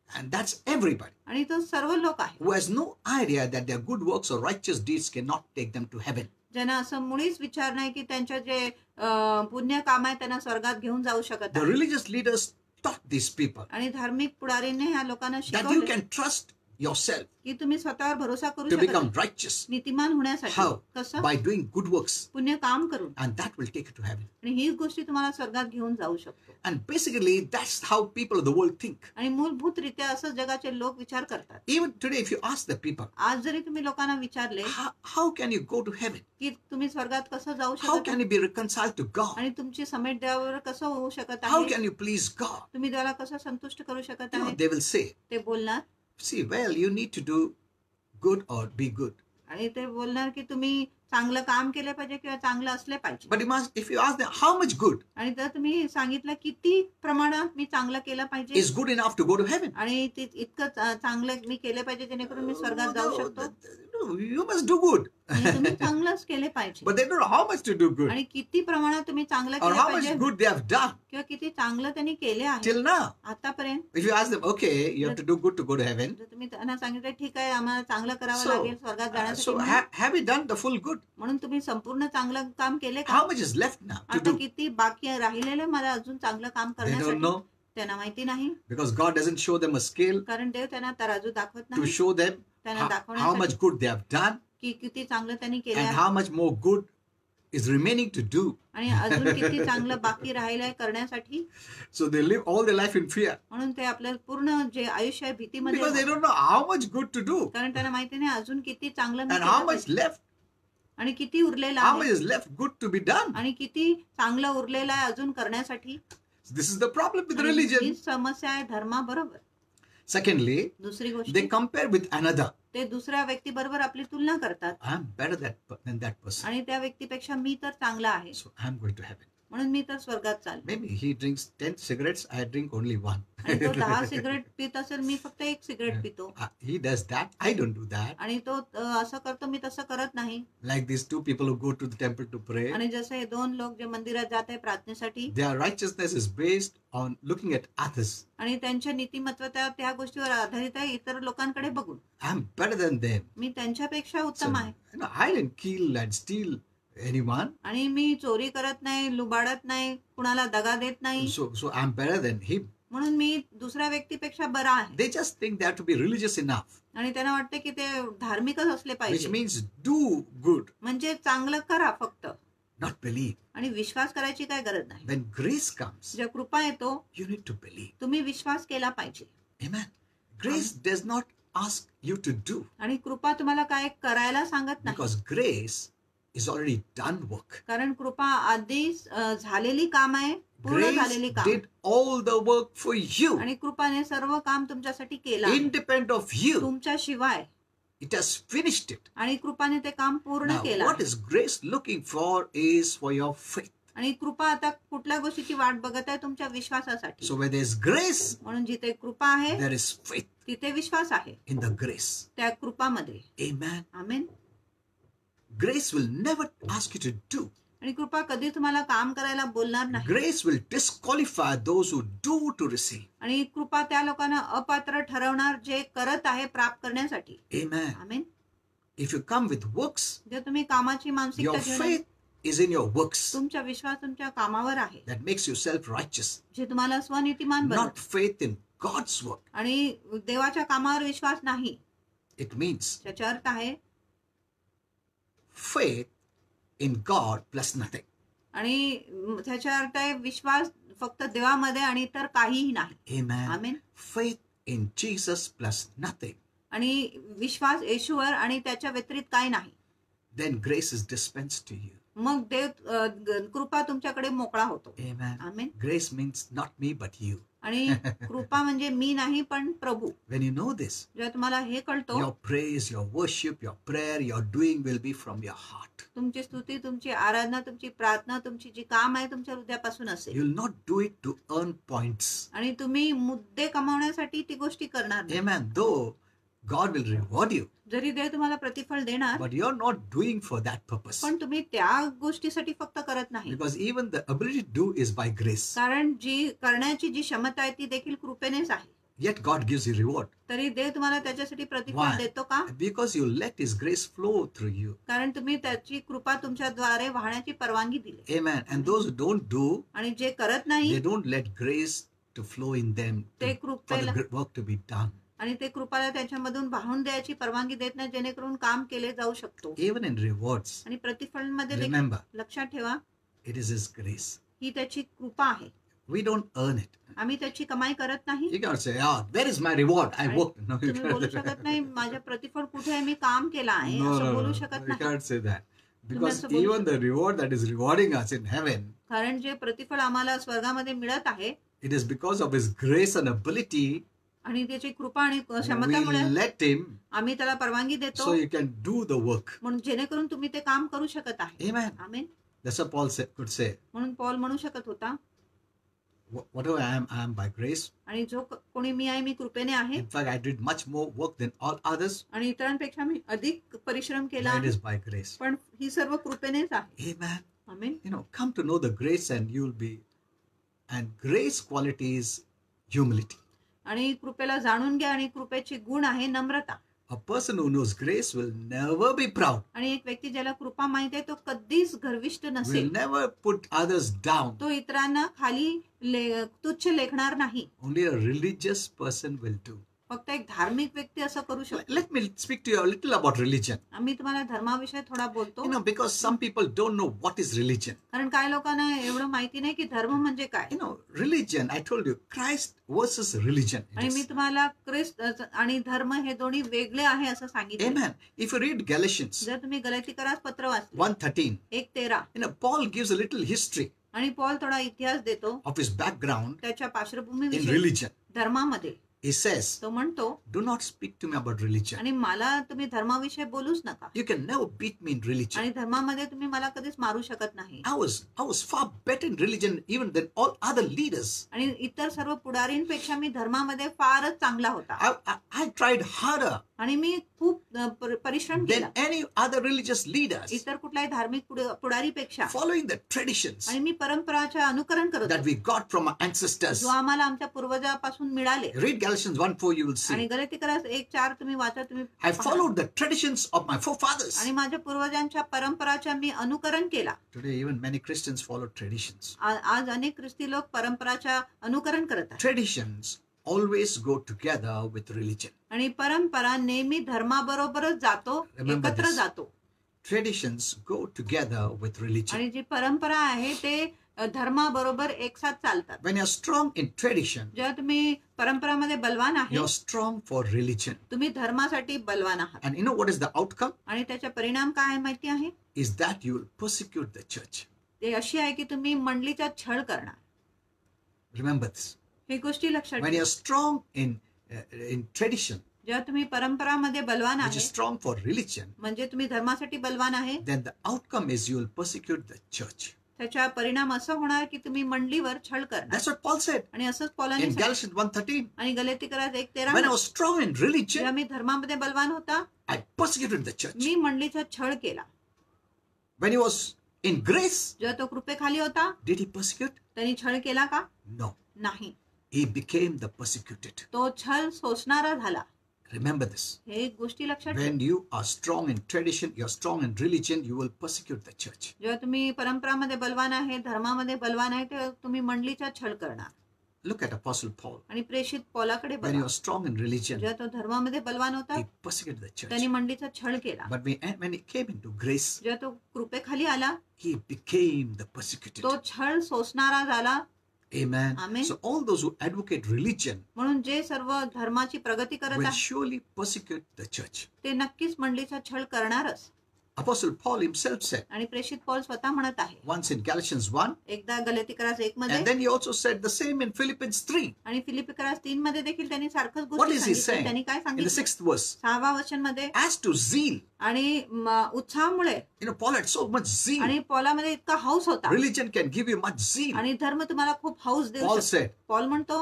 And that's everybody आणि तो सर्व लोक आहे who has no idea that their good works or righteous deeds cannot take them to heaven. ज्यांना असं मुळीच विचार नाही की त्यांच्या जे पुण्य काम आहे त्यांना स्वर्गात घेऊन जाऊ शकत The आहे. religious leaders taught these people आणि धार्मिक पुढारीने ह्या लोकांना that you शिकवले can trust yourself की तुम्ही स्वतःवर भरोसा करू to शकता become righteous. नीतिमान होण्यासाठी. How? कसं? By doing good works, पुण्य काम करून. and that will take you to heaven. आणि ही गोष्टी तुम्हाला स्वर्गात घेऊन जाऊ शकतो. And basically that's how people of the world think. आणि मूलभूतरित्या असं जगाचे लोक विचार करतात. Even today if you ask the people, आज जरी तुम्ही लोकांना विचारले how can you go to heaven? की तुम्ही स्वर्गात कसं जाऊ How शकता can you be reconciled to God? आणि तुमची समेट देवावर कसं होऊ शकत How आहे, can you please God? तुम्ही देवाला कसं संतुष्ट करू शकत आहे, They will say, ते बोलणार. see, well, you need to do good or be good. आणि ते बोलणार की तुम्ही चांगलं काम केलं पाहिजे किंवा चांगलं असले पाहिजे. But if you ask them how much good आणि जर तुम्ही सांगितलं किती प्रमाणात मी चांगलं केलं पाहिजे is good enough to go to heaven, आणि इतकं चांगलं मी केलं पाहिजे जेणेकरून मी स्वर्गात जाऊ शकतो, no, you must do good. आणि तुम्ही चांगलंच केले पाहिजे. But they don't know how much to do good आणि किती प्रमाणात तुम्ही चांगलं or केलं how much पाहिजे good they have done किंवा किती चांगलं त्यांनी केले आहे till now. आतापर्यंत. If you ask them, okay, you have to do good to go to heaven. जर तुम्ही त्यांना सांगितलं ठीक आहे आम्हाला चांगलं करावं So, लागेल स्वर्गात so जाण्यासाठी, have you done the full good? म्हणून तुम्ही संपूर्ण चांगलं काम केले का? How much is left now to आता do? किती बाकी राहिलेलं मला अजून चांगलं काम They don't करण्यासाठी know त्यांना माहिती नाही. because God doesn't show them a scale कारण देव त्यांना तराजू दाखवत to नाही, show them त्यांना how दाखवण्यासाठी much good they have done की किती चांगलं त्यांनी केलं and आहे how much more good is remaining to do. आणि अजून किती चांगलं बाकी राहिलं आहे करण्यासाठी. So they live all their life in fear म्हणून ते आपलं पूर्ण जे आयुष्य आहे भीतीमध्ये because they आहे. don't know how much good to do कारण त्यांना माहिती नाही अजून किती चांगलं मी and केलं how much पाहिजे. left, आणि किती उरलेलं how much आहे is left good to be done. आणि किती चांगलं उरलेलं आहे अजून करण्यासाठी. This is the problem with आणि religion. हीच समस्या आहे धर्माबरोबर. Secondly, दुसरी गोष्ट they compare with another. ते दुसऱ्या व्यक्तीबरोबर आपली तुलना करतात I'm better than that person, आणि त्या व्यक्तीपेक्षा मी तर चांगला आहे so I'm going to heaven. म्हणून मी तर स्वर्गात चाललो. Maybe he drinks 10 cigarettes, I drink only one. आणि तो 10 सिगरेट पित असेल मी फक्त 1 सिगरेट पितो. He does that, I don't do that. आणि तो असं करतो मी तसं करत नाही. Like these two people who go to the temple to pray, आणि जसं हे 2 लोक जे मंदिरात जात आहे प्रार्थनेसाठी their righteousness is based on looking at others. आणि त्यांच्या नीतिमत्व त्या गोष्टीवर आधारित आहे इतर लोकांकडे बघून. I'm better than them. मी त्यांच्यापेक्षा So, उत्तम आहे I didn't kill and steal anyone. आणि मी चोरी करत नाही, लुबाडत नाही, कुणाला दगा देत नाही, So I'm better than him. म्हणून मी दुसऱ्या व्यक्तीपेक्षा बरा आहे. They just think they have to be religious enough, आणि त्यांना वाटतं की ते धार्मिकच असले which पाहिजे, means do good, म्हणजे चांगलं करा फक्त, not believe. आणि विश्वास करायची काय गरज नाही. When grace comes, जेव्हा कृपा येतो you need to believe. तुम्ही विश्वास केला पाहिजे. Amen. Grace does not ask you to do आणि कृपा तुम्हाला काय करायला सांगत नाही. because grace is already done work. कारण कृपा आधीच झालेली काम आहे, पूर्ण झालेली Grace काम, did all the work for you, आणि कृपाने सर्व काम तुमच्यासाठी केलं आहे, independent of you. तुमच्या शिवाय, It has finished it. आणि कृपाने ते काम पूर्ण Now, केलं what आहे. is grace looking for is for your faith. आणि कृपा आता कुठल्या गोष्टीची वाट बघत आहे? तुमच्या विश्वासासाठी. So where there is grace, म्हणून जिथे कृपा आहे there is faith तिथे विश्वास आहे, in the grace. त्या कृपामध्ये. Amen. Amen. Grace will never ask you to do. आणि कृपा कधी तुम्हाला काम करायला बोलणार नाही. Grace will disqualify those who do to receive. आणि कृपा त्या लोकांना अपात्र ठरवणार जे करत आहे प्राप्त करण्यासाठी. Amen. Amen. If you come with works, जर तुम्ही कामाची मानसिकता your घेऊन, faith is in your works. तुमचा विश्वास तुमच्या कामावर आहे, That makes you self-righteous. जे तुम्हाला स्वनीतिमान Not बनवतं. faith in God's work. आणि देवाच्या कामावर विश्वास नाही. It means त्याचा अर्थ आहे faith in God plus nothing. आणि त्याचा अर्थ आहे विश्वास फक्त देवामध्ये आणि इतर काहीही नाही. Amen. Amen. Faith in Jesus plus nothing. आणि विश्वास येशूवर आणि त्याच्या व्यतिरिक्त काही नाही. Then grace is dispensed to you. मग देव कृपा तुमच्याकडे मोकळा होतो. Amen. Amen. Grace means not me but you. आणि कृपा म्हणजे मी नाही पण प्रभू. When you know this, जेव्हा तुम्हाला हे कळतो, your praise, your worship, your prayer, your doing will be from your heart. तुमची स्तुती, तुमची आराधना, तुमची प्रार्थना, तुमची जी काम आहे तुमच्या हृदयापासून असेल. You will not do it to earn points. आणि तुम्ही मुद्दे कमावण्यासाठी ती गोष्टी करणार नाही. Amen. Though God will reward you, जरी देव तुम्हाला प्रतिफळ देणार, but you're not doing for that purpose. पण तुम्ही त्या गोष्टीसाठी फक्त करत नाही. Because even the ability to do is by grace. कारण जी करण्याची जी क्षमता आहे ती देखील कृपेनेच आहे. Yet God gives you reward. तरी देव तुम्हाला त्याच्यासाठी प्रतिफळ Why? देतो का? Because you let His grace flow through you. कारण तुम्ही त्याची कृपा तुमच्याद्वारे वाहण्याची परवानगी दिली. Amen. And those who don't do, आणि जे करत नाही they don't let grace to flow in them ते for कृपेला the work to be done. आणि ते कृपाला त्याच्यामधून वाहून द्यायची परवानगी देत नाही, जेणेकरून काम केले जाऊ शकतो. Even in rewards, आणि प्रतिफळांमध्ये देखील remember, लक्षात ठेवा, it is His grace. ही त्याची कृपा आहे. We don't earn it. आम्ही त्याची कमाई करत नाही. You cannot say, where is my reward? I आणि worked. No, you तुम्ही बोलू cannot. शकत नाही माझ्या प्रतिफळ कुठे आहे, मी काम केलं आहे, No, असं no, बोलू no, शकत you नाही. can't say that. Because असं बोलू even the reward that is rewarding us in heaven, कारण जे प्रतिफळ आम्हाला स्वर्गामध्ये मिळत आहे, it is because of His grace and ability. आणि त्याची कृपा आणि We क्षमतामुळे let Him आम्ही त्याला परवानगी देतो, so you can do the work. म्हणून जेणेकरून तुम्ही ते काम करू शकत आहे. Amen. Amen. That's what Paul could say. म्हणून पौल म्हणू शकत होता, Whatever I am by grace. आणि जो कोणी मी आहे मी कृपेने आहे, In fact, I did much more work than all others. आणि इतरांपेक्षा मी अधिक परिश्रम केला That आहे, is by grace. पण ही सर्व कृपेनेच आहे. Amen. Amen. You know, come to know the grace and you'll be. And grace quality is humility. आणि कृपेला जाणून घ्या, आणि कृपेची गुण आहे नम्रता. A person who knows grace will never be proud. आणि एक व्यक्ती ज्याला कृपा माहिती आहे तो कधीच गर्विष्ठ Will नसेल. never put others down. तो इतरांना खाली तुच्छ लेखणार नाही. Only a religious person will do. फक्त एक धार्मिक व्यक्ती असं करू शकतो. Let me speak to you a little about religion. आम्ही तुम्हाला धर्माविषयी थोडा बोलतो, You know, because some people don't know what is religion. कारण काही लोकांना एवढं माहिती नाही की धर्म म्हणजे काय. You know, religion, I told you, Christ versus religion. it आणि is. मी तुम्हाला ख्रिस्त आणि धर्म हे दोन्ही वेगळे आहे असं सांगितलं. Amen. If you read Galatians जर तुम्ही गलातीकरास पत्र वाचले 1:13, 1:13, you know, Paul gives a little history आणि पॉल थोडा इतिहास देतो of his background त्याच्या in पार्श्वभूमीविषयी. religion. धर्मामध्ये He says, तो म्हणतो, do not speak to me about religion. आणि मला तुम्ही धर्माविषयी बोलूच नका, You can never beat me in religion. आणि धर्मामध्ये तुम्ही मला कधीच मारू शकत नाही. I was far better in religion even than all other leaders. आणि इतर सर्व पुढारींपेक्षा मी धर्मामध्ये फारच चांगला होता, I tried harder आणि मी खूप परिश्रम than केला any other religious leaders, इतर कुठल्याही धार्मिक पुढारीपेक्षा. following the traditions आणि मी परंपराचे अनुकरण करत that होतो, we got from our ancestors. जो आम्हाला आमच्या पूर्वजापासून मिळाले. Read Galatians 1:4, you will आणि see. गलातीकरास 1:4 तुम्ही वाचा, तुम्ही I पहा. followed the traditions of my forefathers. आणि माझ्या पूर्वजांच्या परंपराच्या मी अनुकरण केला. Today, even many Christians follow traditions. आज अनेक ख्रिस्ती लोक परंपराच्या अनुकरण करत आहेत. Traditions always go together with religion. आणि परंपरा नेहमी धर्माबरोबरच जातो, Remember एकत्र this. जातो. Traditions go together with religion. आणि जी परंपरा आहे ते धर्माबरोबर एकसाथ चालतात. When you're strong in tradition, जेव्हा तुम्ही परंपरामध्ये बलवान आहे, you're strong for religion. तुम्ही धर्मासाठी बलवान आहात. And you know what is the outcome? आणि त्याचा परिणाम काय आहे माहिती आहे? Is that you will persecute the church. ते अशी आहे की तुम्ही मंडळीचा छळ करणार. Remember this. हे गोष्टी लक्षात When ठेवा. you're strong in tradition, जेव्हा तुम्ही परंपरामध्ये बलवान which is आहे, strong for religion, म्हणजे तुम्ही धर्मासाठी बलवान आहे, then the outcome is you will persecute the church. त्याचा परिणाम असं होणार की तुम्ही मंडळीवर छळ करणार. That's what Paul said आणि असंच पौलाने in सांगितलं. Galatians 1:13. आणि गलातिकरास 1:13 When I was strong in religion, जेव्हा मी धर्मामध्ये बलवान होता, I persecuted the church. मी मंडळीचा छळ केला. When he was in grace, जेव्हा तो कृपेखाली होता, did he persecute? त्यांनी छळ केला का? No. नाही. He became the persecuted. तो छळ सोसणारा झाला. Remember this. हे गोष्टी लक्षात ठेवा. When you are strong in tradition, you're strong in religion, you will persecute the church. जेव्हा तुम्ही परंपरामध्ये बलवान आहे, धर्मामध्ये बलवान आहे, तेव्हा तुम्ही मंडळीचा छळ करणार. Look at Apostle Paul. आणि प्रेषित पौलाकडे When he बघा. was strong in religion, जेव्हा तो धर्मामध्ये बलवान होता, he persecuted the church. त्यांनी मंडळीचा छळ केला. But when he came into grace, जेव्हा तो कृपेखाली आला, he became the persecuted. तो छळ सोसणारा झाला. Amen. Amen. So all those who advocate religion म्हणून जे सर्व धर्माची प्रगती करत will आहे, surely persecute the church. ते नक्कीच मंडळीचा छळ करणारच. Apostle Paul himself said आणि प्रेषित पौल स्वतः म्हणत आहे, once in Galatians 1, एकदा गलातिकरास 1 मध्ये and then he also said the same in Philippians 3. आणि फिलिपिकरास 3 मध्ये देखील त्यांनी सारखंच What गोष्ट is he सांगितली. saying? त्यांनी काय In the सांगितलं? 6th verse, 6व्या वचन मध्ये, as to zeal, आणि उत्साहामुळे, Paul had so much zeal. आणि पौलामध्ये इतका हौस होता, Religion can give you much zeal. आणि धर्म तुम्हाला खूप हौस देऊ Paul शकतो. said, पौल म्हणतो,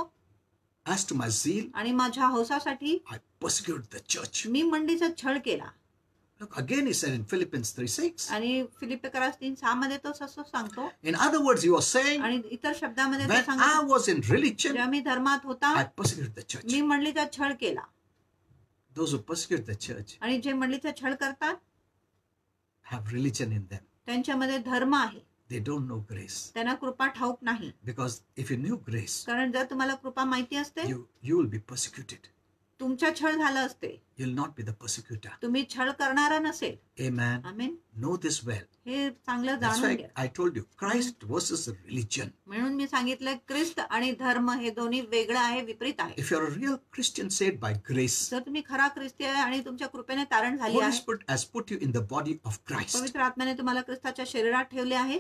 as to my zeal, आणि माझ्या हौसासाठी I persecuted the church. मी मंडळीचा छळ केला. Look, again he said in Philippians 3:6. आणि फिलिपिकरास 3:6 मध्ये तो असं सांगतो. In other words, he was saying, आणि इतर शब्दामध्ये तो when I सांगतो, was in religion, जेव्हा मी धर्मात होता, I persecuted the church. मी मंडळीचा छळ केला. Those who persecute the church आणि जे मंडळीचा छळ करतात, have religion in them. त्यांच्यामध्ये धर्म आहे, They don't know grace. त्यांना कृपा ठाऊक नाही. Because if you knew grace, कारण जर तुम्हाला कृपा माहिती असते, you will be persecuted. तुमच्या छळ झालं असते, You'll not be the persecutor. तुम्ही छळ करणारा नसेल. Amen. Amen. Know this well. हे चांगलं That's जाणून why घ्या. I told you, Christ versus religion. म्हणून मी सांगितलं, ख्रिस्त आणि धर्म हे दोन्ही वेगळं आहे, विपरीत आहे. If you're a real Christian saved by grace, जर तुम्ही खरा ख्रिस्ती आहे आणि तुमच्या कृपेने तारण झाली Holy आहे, Spirit has put you in the body of Christ. पवित्र आत्म्याने तुम्हाला ख्रिस्ताच्या शरीरात ठेवले आहे,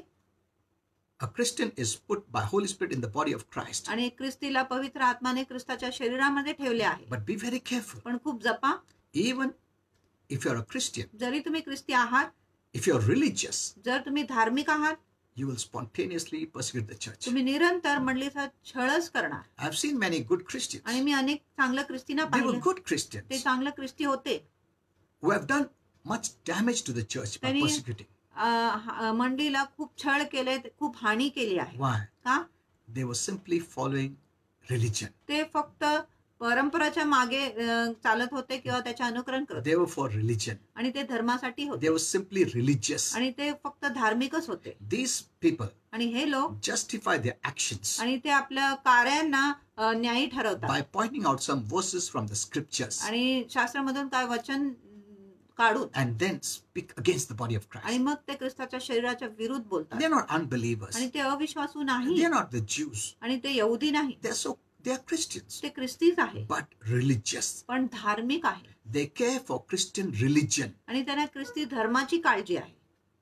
A Christian is put by Holy Spirit in the body of Christ. आणि ख्रिस्तीला पवित्र आत्माने ख्रिस्ताच्या शरीरामध्ये ठेवले आहे. But be very careful. पण खूप जपा. Even if you're a Christian, जरी तुम्ही ख्रिस्ती आहात, if you're religious, जर तुम्ही धार्मिक आहात, you will spontaneously persecute the church. तुम्ही निरंतर मंडळीचा छळच करणार. I've seen many good Christians. आणि मी अनेक चांगल्या ख्रिस्तींना They were पाहिले, good ते Christians चांगलं ख्रिस्ती होते, who have done much damage to the church by Any- persecuting. मंडळीला खूप छळ केले, खूप हानी केली आहे. Why? का? They were simply following religion. ते फक्त परंपराच्या मागे चालत होते किंवा त्याचे अनुकरण करत होते. They were for religion. आणि ते धर्मासाठी They होते, were simply religious. आणि ते फक्त धार्मिकच होते. These people आणि हे लोक, justify their actions आणि ते आपल्या कार्यांना न्यायी ठरवतात, by pointing out some verses from the scriptures आणि शास्त्रामधून काय वचन काढून, and then speak against the body of आणि Christ. मग ते ख्रिस्ताच्या शरीराच्या विरुद्ध बोलतात. They're not unbelievers. आणि ते अविश्वासू नाही, They're not the Jews. आणि ते यहुदी नाही, They are Christians, ते ख्रिस्तीच आहे, but religious. पण धार्मिक आहे. They care for Christian religion, आणि त्यांना ख्रिस्ती धर्माची काळजी आहे,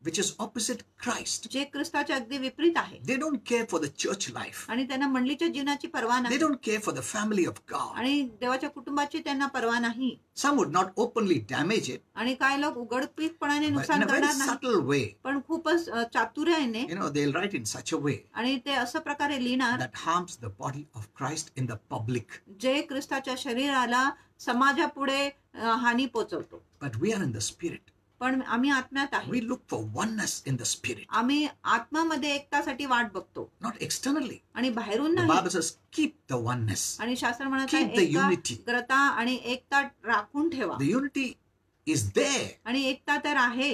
which is opposite Christ. जे ख्रिस्ताच्या अगदी विपरीत आहे. They don't care for the church life. आणि त्यांना मंडळीच्या जीवनाची पर्वा They नाही, don't care for the family of God. आणि देवाच्या कुटुंबाची त्यांना पर्वा नाही. Some would not openly damage it, आणि काय लोक उघडपीतपणाने but in नुकसान a very करणार नाही, subtle way. पण खूपच चातुर्याने, They'll write in such a way आणि ते असं प्रकारे लिहिणार that harms the body of Christ in the public. जे ख्रिस्ताच्या शरीराला समाजापुढे हानी पोचवतो. But we are in the spirit. पण आम्ही आत्म्यात आहे, We look for oneness in the spirit, आम्ही आत्मामध्ये एकतासाठी वाट बघतो, not externally. आणि बाहेरून The नाही. Bible says, keep the oneness. आणि शास्त्र म्हणत Keep the आहे, unity. एकाग्रता आणि एकता राखून ठेवा. The unity is there आणि एकता तर आहे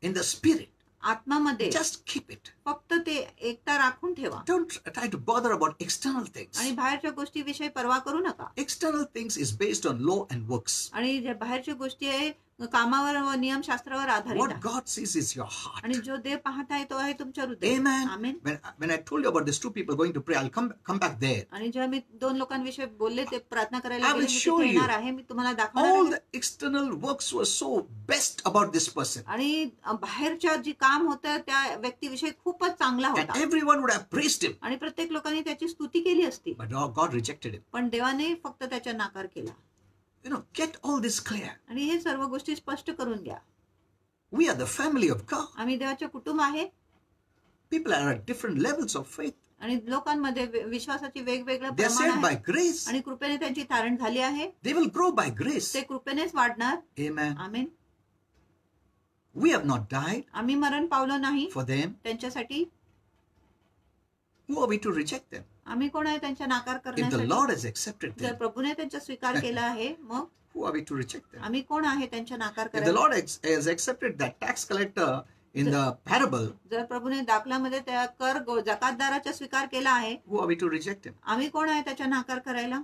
in the spirit. आत्मामध्ये, Just keep it. फक्त ते एकटा राखून ठेवा Don't try to bother about external things. आणि बाहेरच्या गोष्टीविषयी पर्वा करू नका. External things is based on law and works. आणि ज्या बाहेरच्या गोष्टी आहे कामावर व नियमशास्त्रावर आधारित What आहे. God sees is your heart. आणि जो देव पाहत आहे तो आहे तुमच्या हृदय. Amen. Amen. When I told you about these two people going to pray, I'll come back there. आणि जेव्हा मी दोन लोकांविषयी बोलले ते प्रार्थना करायला I will गेले, मी show तिथे you. येणार आहे, मी तुम्हाला दाखवणार All आहे. the external works were so best about this person. आणि बाहेरच्या जी काम होतं त्या व्यक्तीविषयी खूपच चांगला And होता everyone would have praised him. आणि प्रत्येक लोकांनी त्याची स्तुती केली असती. But God rejected him. पण देवाने फक्त त्याचा नाकार केला. Get all this clear. आणि हे सर्व गोष्टी स्पष्ट करून घ्या. We are the family of God. आम्ही देवाचे कुटुंब आहे People are at different levels of faith. आणि लोकांमध्ये विश्वासाची वेगवेगळ्या They are प्रमाण saved by आहे grace. आणि कृपेने त्यांची तारण झाली आहे. They will grow by grace. ते कृपेनेच वाढणार. Amen. Amen. We have not died आम्ही मरण पावलो नाही for them. त्यांच्यासाठी. Who are we to reject them? आम्ही कोण आहे त्यांचा नाकार If the करण्यासाठी. Lord has accepted जर them, प्रभूने त्यांचा स्वीकार केला आहे मग who are we to reject them? आम्ही कोण आहे त्यांचा नाकार If the करायला. Lord has accepted that tax collector in the parable, जर प्रभूने दाखल्यामध्ये त्या जकातदाराचा स्वीकार केला आहे, who are we to reject him? आम्ही कोण आहे त्याचा नाकार करायला.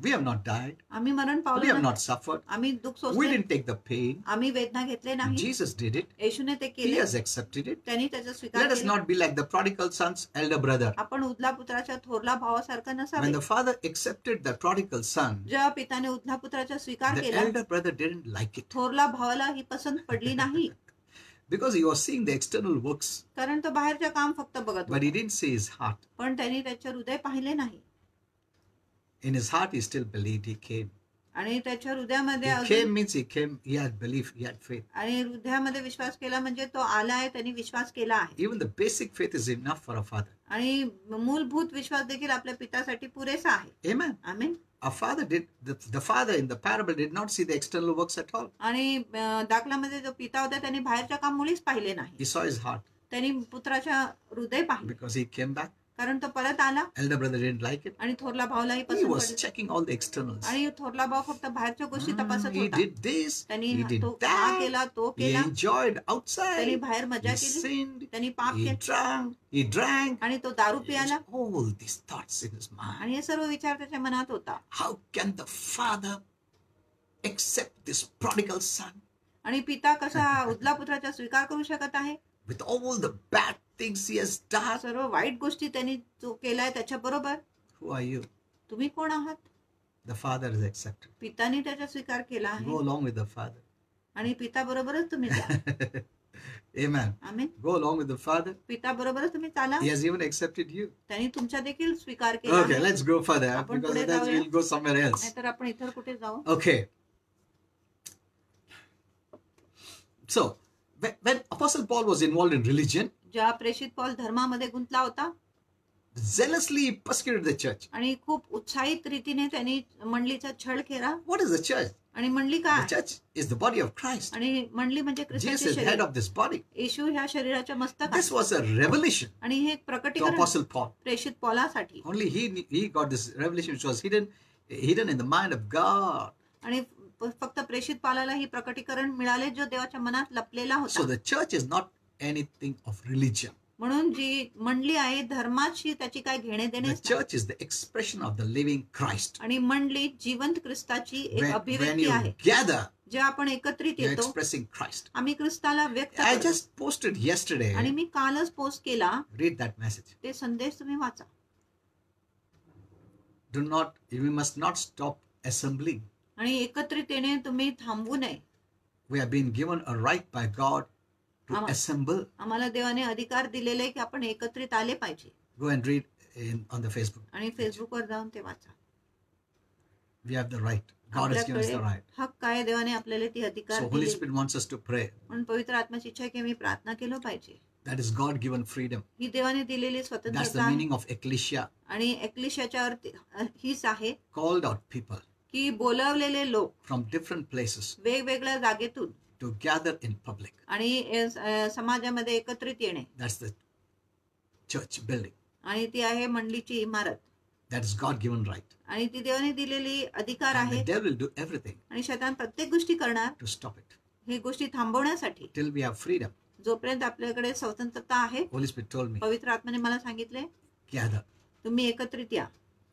We have not died. आम्ही मरण We पावलो have नाही. not suffered. आम्ही दुःख We सोसले, didn't take the pain. आम्ही वेदना घेतले नाही. Jesus did it. येशूने ते He केले, has accepted it. त्यांनी त्याचा स्वीकार Let us केला. not be like the prodigal son's elder brother. आपण उदला पुत्राच्या थोरला भावासारखं नसावे. When the father accepted the prodigal son, जेव्हा पिताने उदला पुत्राचा स्वीकार the केला, elder brother didn't like it थोरला भावाला ही पसंत पडली नाही. because he was seeing the external works, कारण तो बाहेरचे काम फक्त बघत but होता. he didn't see his heart. पण त्यांनी त्याचे हृदय पाहिले नाही. In his heart, he still believed. He came. आणि त्याच्या हृदयामध्ये He अजून came means he came. He had belief. He had faith. आणि हृदयामध्ये विश्वास केला म्हणजे तो आला आहे, त्यांनी विश्वास केला आहे. Even the basic faith is enough for a father. आणि मूलभूत विश्वास देखील आपल्या पितासाठी पुरेसा आहे. Amen. Amen. A father did the father in the parable did not see the external works at all. आणि दाखल्यामध्ये जो पिता होता त्यांनी बाहेरच्या काम मुळीच पाहिले नाही. He saw his heart त्यांनी पुत्राच्या हृदय पाहिले because he came back. कारण तो परत आला Elder brother didn't like it. आणि थोरला भावालाही He पसंत was पडले. checking all the externals. आणि थोरला भाऊ फक्त बाहेरच्या गोष्टी तपासत He होता. did this. त्यांनी He did तो हा that. केला, तो He केला. enjoyed त्यांनी outside. बाहेर मजा He केली, sinned. त्यांनी पाप He केले drank. He drank. आणि तो दारू पियाला. All these thoughts in his mind. आणि हे सर्व विचार त्याच्या मनात होता. How can the father accept this prodigal son आणि पिता कसा उदला पुत्राचा स्वीकार करू शकत आहे. with all the bad things he has done? सर्व वाईट गोष्टी त्यांनी जो केलाय त्याच्या बरोबर. Who are you? तुम्ही कोण आहात. The father is accepted. पिताने त्याचा स्वीकार केला Go आहे along with the father. आणि पिता बरोबरच तुम्ही जा. Amen. Amen. Go along with the father. पिता बरोबरच तुम्ही चाला. He has even accepted you. त्यांनी तुमचा देखील स्वीकार केला Okay, आहे. let's go further आपण because पुढे otherwise जाऊया. we'll go somewhere else. नाहीतर आपण इतर कुठे जाऊ. Okay. So, when Apostle Paul was involved in religion, जेव्हा प्रेषित पौल धर्मामध्ये गुंतला होता zealously he persecuted the church. आणि खूप उत्साहित रीतीने त्यांनी मंडळीचा छळ केला. What is the church? आणि मंडळी The काय church is the body of Christ. आणि मंडळी म्हणजे Jesus ख्रिस्ताचे is head शरीर. of this body. येशू ह्या शरीराच्या मस्तक This आहे. was a revelation आणि हे एक to प्रकटीकरण Apostle Paul. प्रेषित पौलासाठी. Only he got this revelation which was hidden in the mind of God. आणि फक्त प्रेषित पौलाला ही प्रकटीकरण मिळाले जो देवाच्या मनात लपलेला So होता. the church is not anything of religion. म्हणून जी मंडळी आहे धर्माशी त्याची काय घेणे देणे The church is the expression of the living Christ. आणि मंडळी जिवंत ख्रिस्ताची एक When अभिव्यक्ती you आहे. gather, जे आपण एकत्रित you're येतो expressing Christ. आम्ही ख्रिस्ताला व्यक्त I करतो. just posted yesterday. आणि मी कालच पोस्ट केला Read that message. ते संदेश तुम्ही वाचा. We must not stop assembling. आणि एकत्रित येणे तुम्ही थांबवू नये. We have been given a right by God to Amen. assemble. आम्हाला देवाने अधिकार दिलेले आहे की आपण एकत्रित आले पाहिजे. Go and read on the Facebook. आणि फेसबुकवर जाऊन ते वाचा. We have the right. God has given us the आपल्याकडे right. हक्क आहे, देवाने आपल्याला ती अधिकार So Holy दिले. Spirit wants us to pray. म्हणून पवित्र आत्म्याची इच्छा आहे की मी प्रार्थना केलं पाहिजे. That is God-given freedom. ही देवाने दिलेली That's the स्वतंत्रता आहे. meaning of ecclesia. आणि एक्लिशियाच्या अर्थ हीच आहे Called out people की बोलवलेले लोक from different places वेगवेगळ्या जागेतून to gather in public. आणि समाजामध्ये एकत्रित येणे. That's the church building. आणि ती आहे मंडळीची इमारत. That is God-given right. आणि ती देवाने दिलेली अधिकार And the आहे. devil will do everything आणि शैतान प्रत्येक गोष्टी करणार to stop it. ही गोष्टी थांबवण्यासाठी. Till we have freedom, जोपर्यंत आपल्याकडे स्वतंत्रता आहे, Holy Spirit told me, पवित्र आत्म्याने मला सांगितले, gather तुम्ही एकत्रित या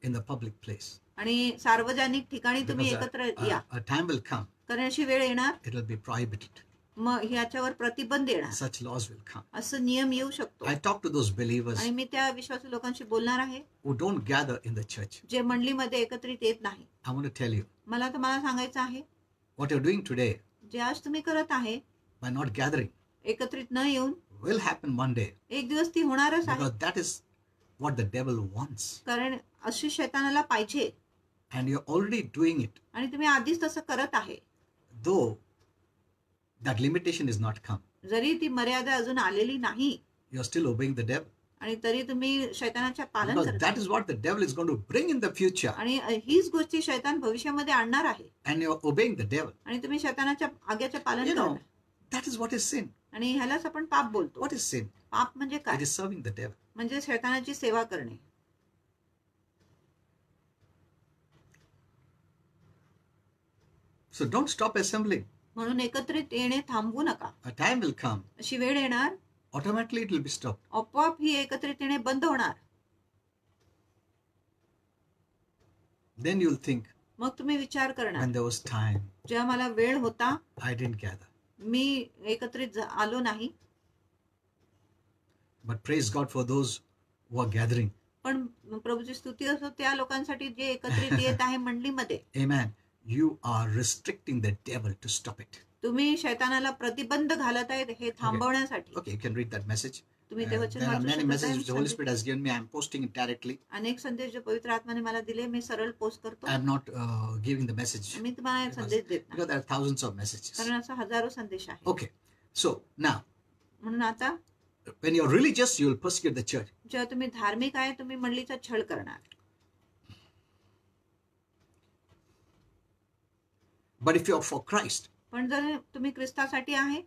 in the public place. आणि सार्वजनिक ठिकाणी तुम्ही Because एकत्र या. a time will come, कारण अशी वेळ येणार, it will be prohibited. मग ह्याच्यावर प्रतिबंध येणार, Such laws will come. असं नियम येऊ शकतो. I talk to those believers आणि मी त्या विश्वासू लोकांशी बोलणार आहे who don't gather in the church. जे मंडळीमध्ये एकत्रित येत नाही. I want to tell you, मला तुम्हाला सांगायचं आहे, what you're doing today जे आज तुम्ही करत आहे by not gathering एकत्रित न येऊन, will happen one day. एक दिवस ती होणारच आहे. Because that is what the devil wants. कारण अशी शैतानाला पाहिजे And you're already doing it. आणि तुम्ही आधीच तसं करत आहे. Though that limitation is not come. जरी ती मर्यादा अजून आलेली नाही You're still obeying the devil. आणि तरी तुम्ही शैतानाच्या पालन Because करत that is what the devil is going to bring in the future. आणि हीच गोष्टी शैतान भविष्यामध्ये आणणार आहे. And you're obeying the devil. आणि तुम्ही शैतानाच्या आज्ञेचे पालन You know, करणार. that is what is sin. आणि ह्यालाच आपण पाप बोलतो. What is sin? पाप म्हणजे It काय? is serving the devil. म्हणजे शैतानाची सेवा करणे. So don't stop assembling. म्हणून एकत्रित येणे थांबवू नका. A time will come. अशी वेळ येणार, Automatically it will be stopped. आपोआप ही एकत्रित येणे बंद होणार. Then you'll think, मग तुम्ही विचार करणार, when there was time, जेव्हा मला वेळ होता I didn't gather. मी एकत्रित आलो नाही. But praise God for those who are gathering. पण प्रभूची स्तुती असो त्या लोकांसाठी जे एकत्रित येत आहे मंडळीमध्ये. Amen. You are restricting the devil to stop it. तुम्ही शैतानाला प्रतिबंध घालत आहेत हे थांबवण्यासाठी. Okay, you can read that message. तुम्ही ते वचन There are वाचू many शकता. messages which the Holy Spirit has given me. I am posting it directly. अनेक संदेश जे पवित्र आत्म्याने मला दिले मी सरळ पोस्ट करतो. I am not giving the message मी तुम्हाला संदेश देत नाही because there are thousands of messages. कारण असं हजारो संदेश आहे. Okay, so now म्हणून आता when you're religious, you will persecute the church. जेव्हा तुम्ही धार्मिक आहे तुम्ही मंडळीचा छळ करणार. But if you're for Christ, पण जर तुम्ही ख्रिस्तासाठी आहे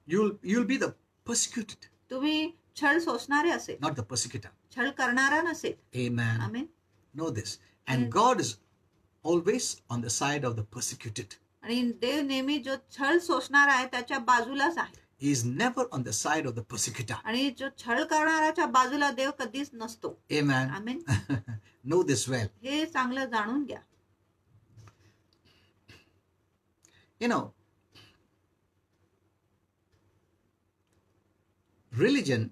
you'll be the persecuted, तुम्ही छळ सोसणारे असेल, not the persecutor. छळ करणारा नसेल. Amen. Amen. Know this. And God is always on the side of the persecuted. आणि देव नेहमी जो छळ सोसणारा आहे त्याच्या बाजूलाच आहे. He is never on the side of the persecutor. आणि जो छळ करणाऱ्याच्या बाजूला देव कधीच नसतो. Amen. Amen. Know this well. हे चांगलं जाणून घ्या. You know, religion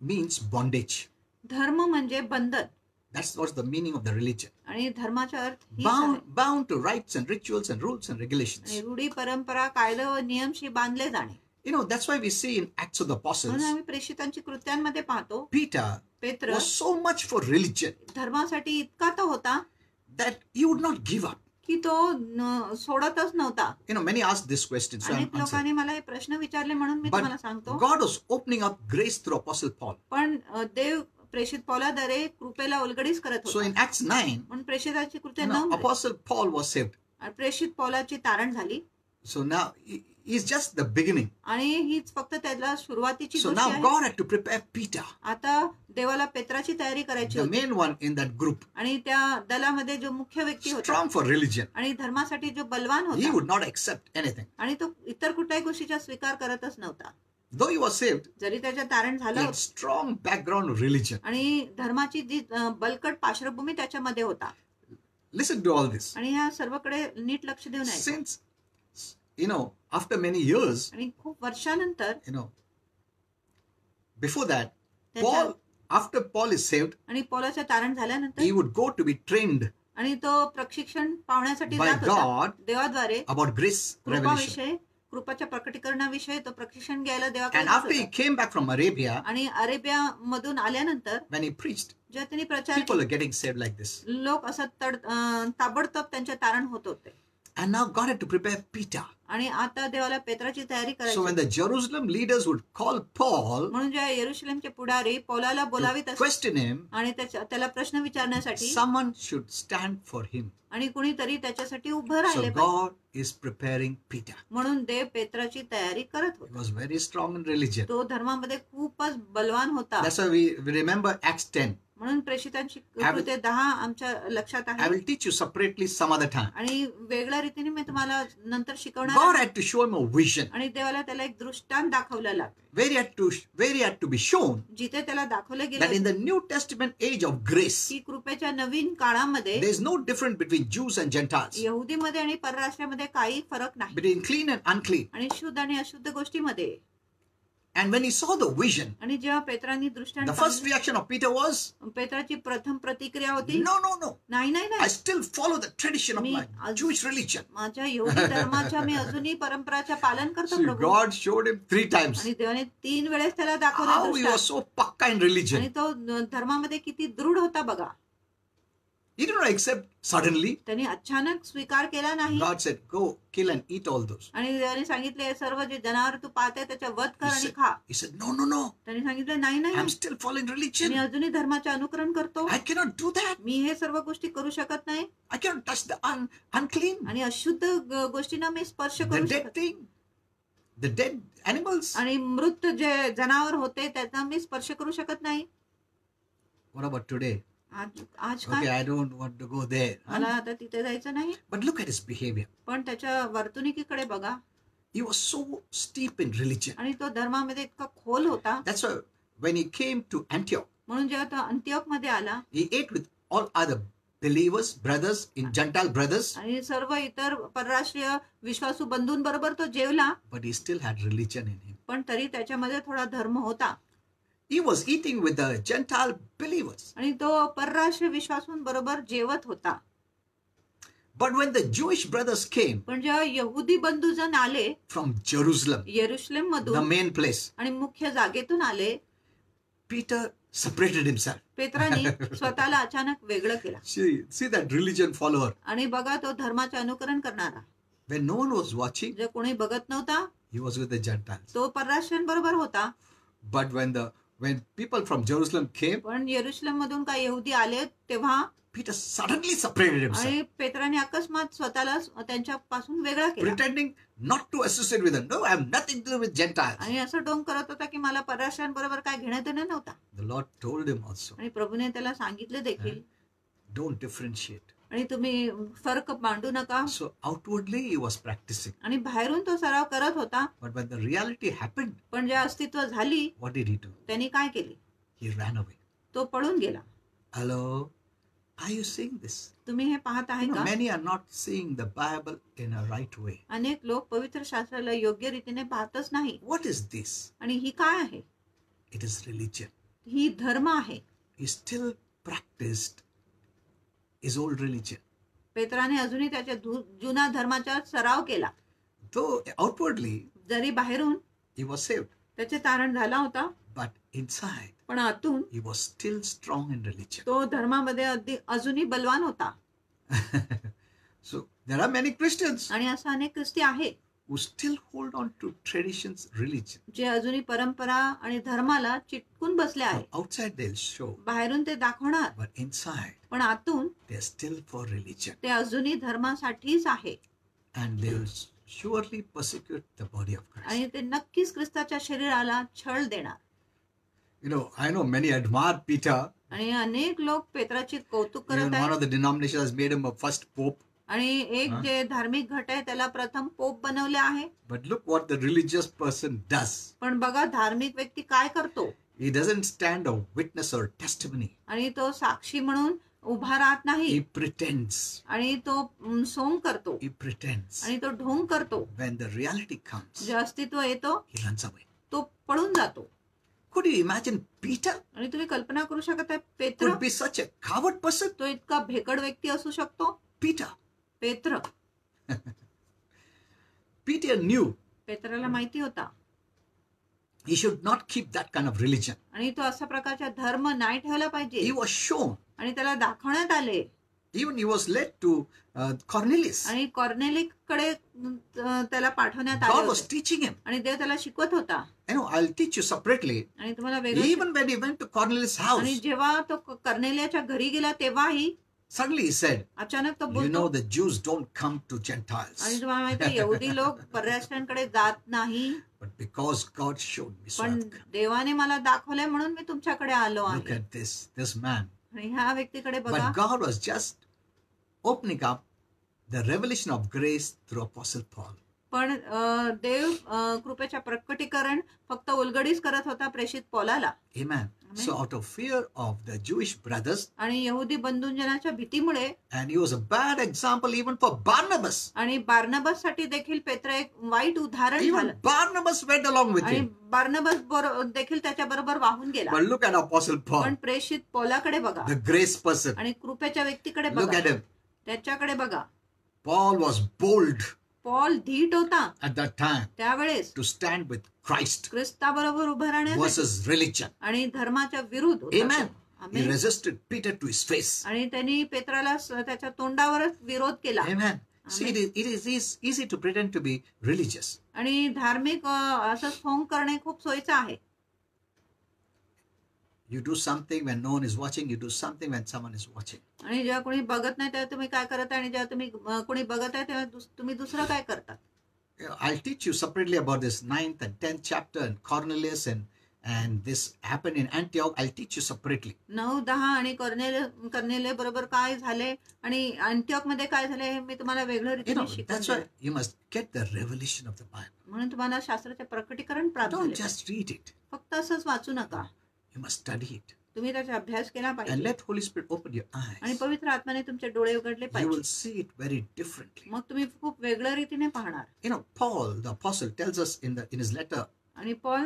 means bondage. धर्म म्हणजे बंधन. That's what's the meaning of the religion. आणि धर्माचा अर्थ हीच आहे. Bound to rights and rituals and rules and regulations. आणि रूढी परंपरा कायदे व नियमशी बांधले जाणे. You know, that's why we see in Acts of the Apostles, म्हणून आम्ही प्रेषितांची कृत्यांमध्ये पाहतो Peter पेत्र was so much for religion धर्मासाठी इतका तो होता that he would not give up. की तो सोडतच नव्हता. You know, many asked this question, so I'm अनेक answering. लोकांनी मला हे प्रश्न विचारले म्हणून मी तुम्हाला But सांगतो. God was opening up grace through Apostle Paul. पण देव प्रेषित पौलाद्वारे कृपेला उलगडीच करत So in होता. Acts 9, म्हणून प्रेषिताची कृत्य you know, 9 Apostle Paul was saved. प्रेषित पौलाची तारण झाली So now he's just the beginning. आणि हीच फक्त त्याला सुरुवातीची So गोष्ट now आहे. God had to prepare Peter, आता देवाला पेत्राची तयारी करायची the होती. main one in that group, आणि त्या दलामध्ये जो मुख्य व्यक्ती होता strong for religion. आणि धर्मासाठी जो बलवान He होता would not accept anything. आणि तो इतर कुठल्याही गोष्टीचा स्वीकार करतच नव्हता. Though he was saved, जरी त्याच्या तारण he झालं had strong background of religion. आणि धर्माची जी बलकट पार्श्वभूमी त्याच्यामध्ये होता. Listen to all this. आणि ह्या सर्वकडे नीट लक्ष देऊन आहे. Since, you know, after many years, आणि खूप वर्षानंतर you know, before that, त्याच्या- Paul, after Paul is saved, आणि पौलाचं तारण झाल्यानंतर he would go to be trained आणि तो प्रशिक्षण पावण्यासाठी by जात होता. God देवाद्वारे about grace revelation. कृपाविषयी कृपाच्या प्रकटीकरणाविषयी तो प्रशिक्षण घ्यायला And देवाकडे after he came back from Arabia, आणि अरेबिया मधून आल्यानंतर when he preached, जेव्हा त्यांनी प्रचार people are getting saved like this. लोक असं ताबडतोब त्यांचे तारण होत होते. And now God had to prepare Peter. आणि आता देवाला पेत्राची तयारी So when करायची. the Jerusalem leaders would call Paul म्हणून जेव्हा येरुशलेमचे पुढारी पौलाला बोलावित to असत question him, आणि त्याला प्रश्न विचारण्यासाठी someone should stand for him. आणि कुणीतरी त्याच्यासाठी उभं So राहिले पाहिजे. God is preparing Peter. म्हणून देव पेत्राची तयारी करत He होता. was very strong in religion. तो धर्मामध्ये खूपच बलवान होता. That's why we remember Acts 10. म्हणून प्रेषितांची I will- कृत्ये 10 आमच्या लक्षात I आहे will teach you separately some other time. आणि वेगळ्या रीतीने मी तुम्हाला नंतर शिकवणार God आहे. had to show him a vision आणि देवाला त्याला एक दृष्टांत दाखवलेला where he had to be shown जिथे त्याला दाखवले that in गेले the New Testament age of grace, की कृपेच्या नवीन काळामध्ये there is no difference between Jews and Gentiles, यहुदीमध्ये आणि परराष्ट्रामध्ये काही फरक नाही between clean and unclean. आणि शुद्ध आणि अशुद्ध गोष्टीमध्ये. And when he saw the vision, आणि जेव्हा पेत्रांनी दृष्टांत the first पाहिलं, reaction of Peter was, पेत्राची प्रथम प्रतिक्रिया होती no, no, no. नाही नाही I नाही, still follow the tradition of Me my as- Jewish religion. माझ्या यहुदी धर्माच्या मी अजूनही परंपराच्या पालन करतो See, प्रभू. God showed him 3 times आणि देवाने 3 वेळेस त्याला how दाखवलं he was दृष्टांत. so pakka in religion. आणि तो धर्मामध्ये किती दृढ होता बघा. He did not accept suddenly. त्यांनी अचानक स्वीकार केला नाही. God said, go kill and eat all those. आणि देवाने सांगितले सर्व जे जनावर तू पाहते त्याच्या वध कर He आणि said, खा. he said, no, no, no. त्यांनी सांगितलं नाही नाही, I'm still following me religion. अजूनही धर्माचे अनुकरण करतो. I cannot do that. मी हे सर्व गोष्टी करू शकत नाही I cannot touch the unclean, आणि अशुद्ध गोष्टींना मी स्पर्श the करू dead शकत thing, the dead animals. आणि मृत जे जनावर होते त्यांना मी स्पर्श करू शकत नाही. What about today? आज Okay, काय I don't want to go there. मला आता तिथे जायचं नाही. But look at his behavior. पण त्याच्या वर्तणुकीकडे बघा. He was so steep in religion. आणि तो धर्मामध्ये इतका खोल होता. That's why when he came to Antioch, म्हणून जेव्हा तो अंत्योक मध्ये आला he ate with all other believers, brothers, in Gentile brothers, आणि सर्व इतर परराष्ट्रीय विश्वासू बंधूंबरोबर तो जेवला, but he still had religion in him. पण तरी त्याच्यामध्ये थोडा धर्म होता. He was eating with the Gentile believers. आणि तो परराष्ट्रीय विश्वासूंबरोबर जेवत होता. But when the Jewish brothers came पण जेव्हा यहुदी बंधूजन आले from Jerusalem, येरुशलेम the मधून main place, आणि मुख्य जागेतून आले, Peter separated himself. पेत्राने स्वतःला अचानक वेगळं केलं. See that religion follower. आणि बघा तो धर्माचे अनुकरण करणारा, When no one was watching, जे कोणी बघत नव्हता he was with the Gentiles. तो परराष्ट्रीयांबरोबर होता. But when people from Jerusalem came, पण येरुशलेम मधून काही यहुदी आले तेव्हा Peter suddenly separated himself, आणि पेत्राने अकस्मात स्वतःला त्यांच्यापासून वेगळा केला pretending not to associate with them. No, I have nothing to do with Gentiles. आणि असं डोंग करत होता की मला परराष्ट्रांबरोबर काय घेणं देणं नव्हता. The Lord told him also, आणि प्रभूने त्याला सांगितले देखील don't differentiate. आणि तुम्ही फरक मांडू नका. So outwardly he was practicing. आणि बाहेरून तो सराव करत होता, But when the reality happened, पण जे अस्तित्व झाली what did he do? त्यांनी काय केले? He ran away. तो पळून गेला. Hello? Are you seeing this? तुम्ही हे पाहत आहे का? Many are not seeing the Bible in a right way. अनेक लोक पवित्र शास्त्राला योग्य रीतीने पाहतच नाही. What is this? आणि ही काय आहे? It is religion. ही धर्म आहे. He still practiced his old religion. पेत्राने अजूनही त्याच्या जुना धर्माचा सराव केला. Though outwardly जरी बाहेरून he was saved, त्याचे तारण झाला होता, but inside पण आतून he was still strong in religion. तो धर्मामध्ये अजूनही बलवान होता. So there are many Christians आणि असं अनेक ख्रिस्ती आहे who still hold on to traditions, religion. जे अजूनही परंपरा आणि धर्माला चिटकून बसले आहे. Outside they'll show, बाहेरून ते दाखवणार, but inside पण आतून they're still for religion. ते अजूनही धर्मासाठीच आहे. And they will surely persecute the body of Christ. आणि ते नक्कीच ख्रिस्ताच्या शरीराला छळ देणार. I know many admire Peter. आणि अनेक लोक पेत्राची कौतुक करत Even one आहेत. of the denominations has made him a first pope. आणि एक जे धार्मिक घट आहे त्याला प्रथम पोप बनवले आहे. But look what the religious person does. पण बघा धार्मिक व्यक्ती काय करतो. He doesn't stand a witness or testimony. आणि तो साक्षी म्हणून उभा राहत नाही. He pretends. आणि तो सोंग करतो. He pretends. आणि तो ढोंग करतो. When the reality comes, जे अस्तित्व येतो he runs away. तो पळून जातो. Could you imagine Peter आणि तुम्ही कल्पना करू शकत आहे पेत्र could be such a coward person? तो इतका भेकड व्यक्ती असू शकतो. Peter. पेत्र Peter knew पेत्राला माहिती होता he should not keep that kind of religion. आणि तो अशा प्रकारचा धर्म नाही ठेवला पाहिजे. He was shown. आणि त्याला दाखवण्यात आले. Even he was led to Cornelius. आणि कॉर्नेलिसकडे त्याला पाठवण्यात God आले was होते. teaching him. आणि देव त्याला शिकवत होता. I'll teach you separately. आणि तुम्हाला वेगळं Even when he went to Cornelius' आणि house, जेव्हा तो कर्नेलियाच्या घरी गेला तेव्हाही Suddenly he said, अचानक तो you know, बोलतो, the Jews don't come to Gentiles. आणि तुम्हाला माहिती आहे, यहुदी लोक परराष्ट्रांकडे जात नाही, But because God showed me, so पण I've come. देवाने मला दाखवलंय म्हणून मी तुमच्याकडे आलो Look आहे. at this man. आणि ह्या व्यक्तीकडे बघा. But God was just opening up the revelation of grace through Apostle Paul. पण देव कृपेच्या प्रकटीकरण फक्त उलगडीच करत होता प्रेषित पौलाला. Amen. So out of fear of the Jewish brothers, आणि यहुदी बंधूंजनाच्या भीतीमुळे, and he was a bad example even for Barnabas. आणि बार्नबास साठी देखील पेत्र एक वाईट उदाहरण Even झालं. Barnabas went along with आणि him. बार्नबास देखील त्याच्या बरोबर वाहून गेला. But look at Apostle Paul, पण प्रेषित पौलाकडे बघा, the grace person. आणि कृपेच्या व्यक्तीकडे Look बघा, at him. त्याच्याकडे बघा. Paul was bold पौल धीट होता at that time त्यावेळेस to stand with Christ ख्रिस्ताबरोबर उभं राहण्यासाठी versus religion. आणि धर्माच्या विरुद्ध होता. Amen. He amen. resisted Peter to his face. आणि त्यांनी पेत्राला त्याच्या तोंडावरच विरोध केला. Amen. See, it is easy to pretend to be religious. आणि धार्मिक असं फोंग करणे खूप सोयीचं आहे. You do something when no one is watching. You do something when someone is watching. आणि जेव्हा कोणी बघत नाही तेव्हा तुम्ही काय करता, आणि जेव्हा तुम्ही कोणी बघत आहे तेव्हा तुम्ही दुसरं काय करता. I'll teach you separately about this 9th and 10th chapter and Cornelius and this happened in Antioch. I'll teach you separately. 9, 10 आणि कर्नेले बरोबर काय झाले आणि अँटिओक मध्ये काय झाले हे मी तुम्हाला वेगळं You रीतीने know, शिकवते. that's why you must get the revelation of the Bible. म्हणून तुम्हाला शास्त्राचे प्रकटीकरण प्राप्त Don't झाले. just read it. फक्त असंच वाचू नका, You must study it. तुम्ही त्याचा अभ्यास केला And पाहिजे. let Holy Spirit open your आणि eyes. पवित्र आत्म्याने तुमचे डोळे उघडले You पाहिजे. will see it very differently. मग तुम्ही खूप वेगळ्या रीतीने पाहणार. You know, Paul, the apostle, tells us in his letter आणि पॉल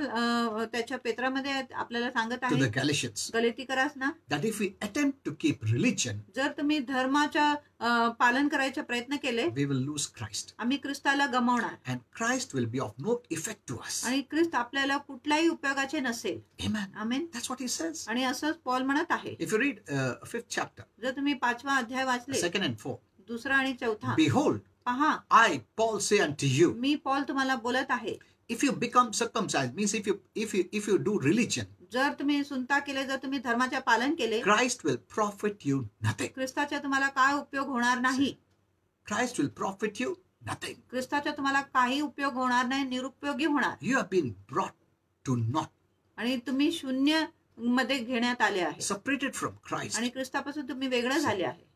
त्याच्या पेत्रामध्ये आपल्याला सांगत to the आहे, Galatians गलेतीकरास ना, that if we attempt to keep religion, जर तुम्ही धर्माच्या पालन करायचे प्रयत्न केले, we will lose Christ. आम्ही ख्रिस्ताला गमावणार, And Christ will be of no effect to us. आणि ख्रिस्त आपल्याला कुठल्याही उपयोगाचे नसेल. Amen. Amen. That's what he says. आणि असंच पॉल म्हणत आहे. If you read 5th chapter, जर तुम्ही 5वा अध्याय वाचले, 2nd and 4th, दुसरा आणि चौथा, behold, पहा, I, Paul, say unto you, me Paul तुम्हाला बोलत आहे, if you become circumcised, means if you do religion, जर तुम्ही सुनता केले, जर तुम्ही धर्माचे पालन केले, Christ will profit you nothing. ख्रिस्ताचा तुम्हाला काय उपयोग होणार नाही. Christ will profit you nothing. ख्रिस्ताचा तुम्हाला काही उपयोग होणार नाही, निरुपयोगी होणार. You have been brought to naught, आणि तुम्ही शून्य मध्ये घेण्यात आले आहे, separated from Christ. आणि ख्रिस्तापासून तुम्ही वेगळे झाले आहे.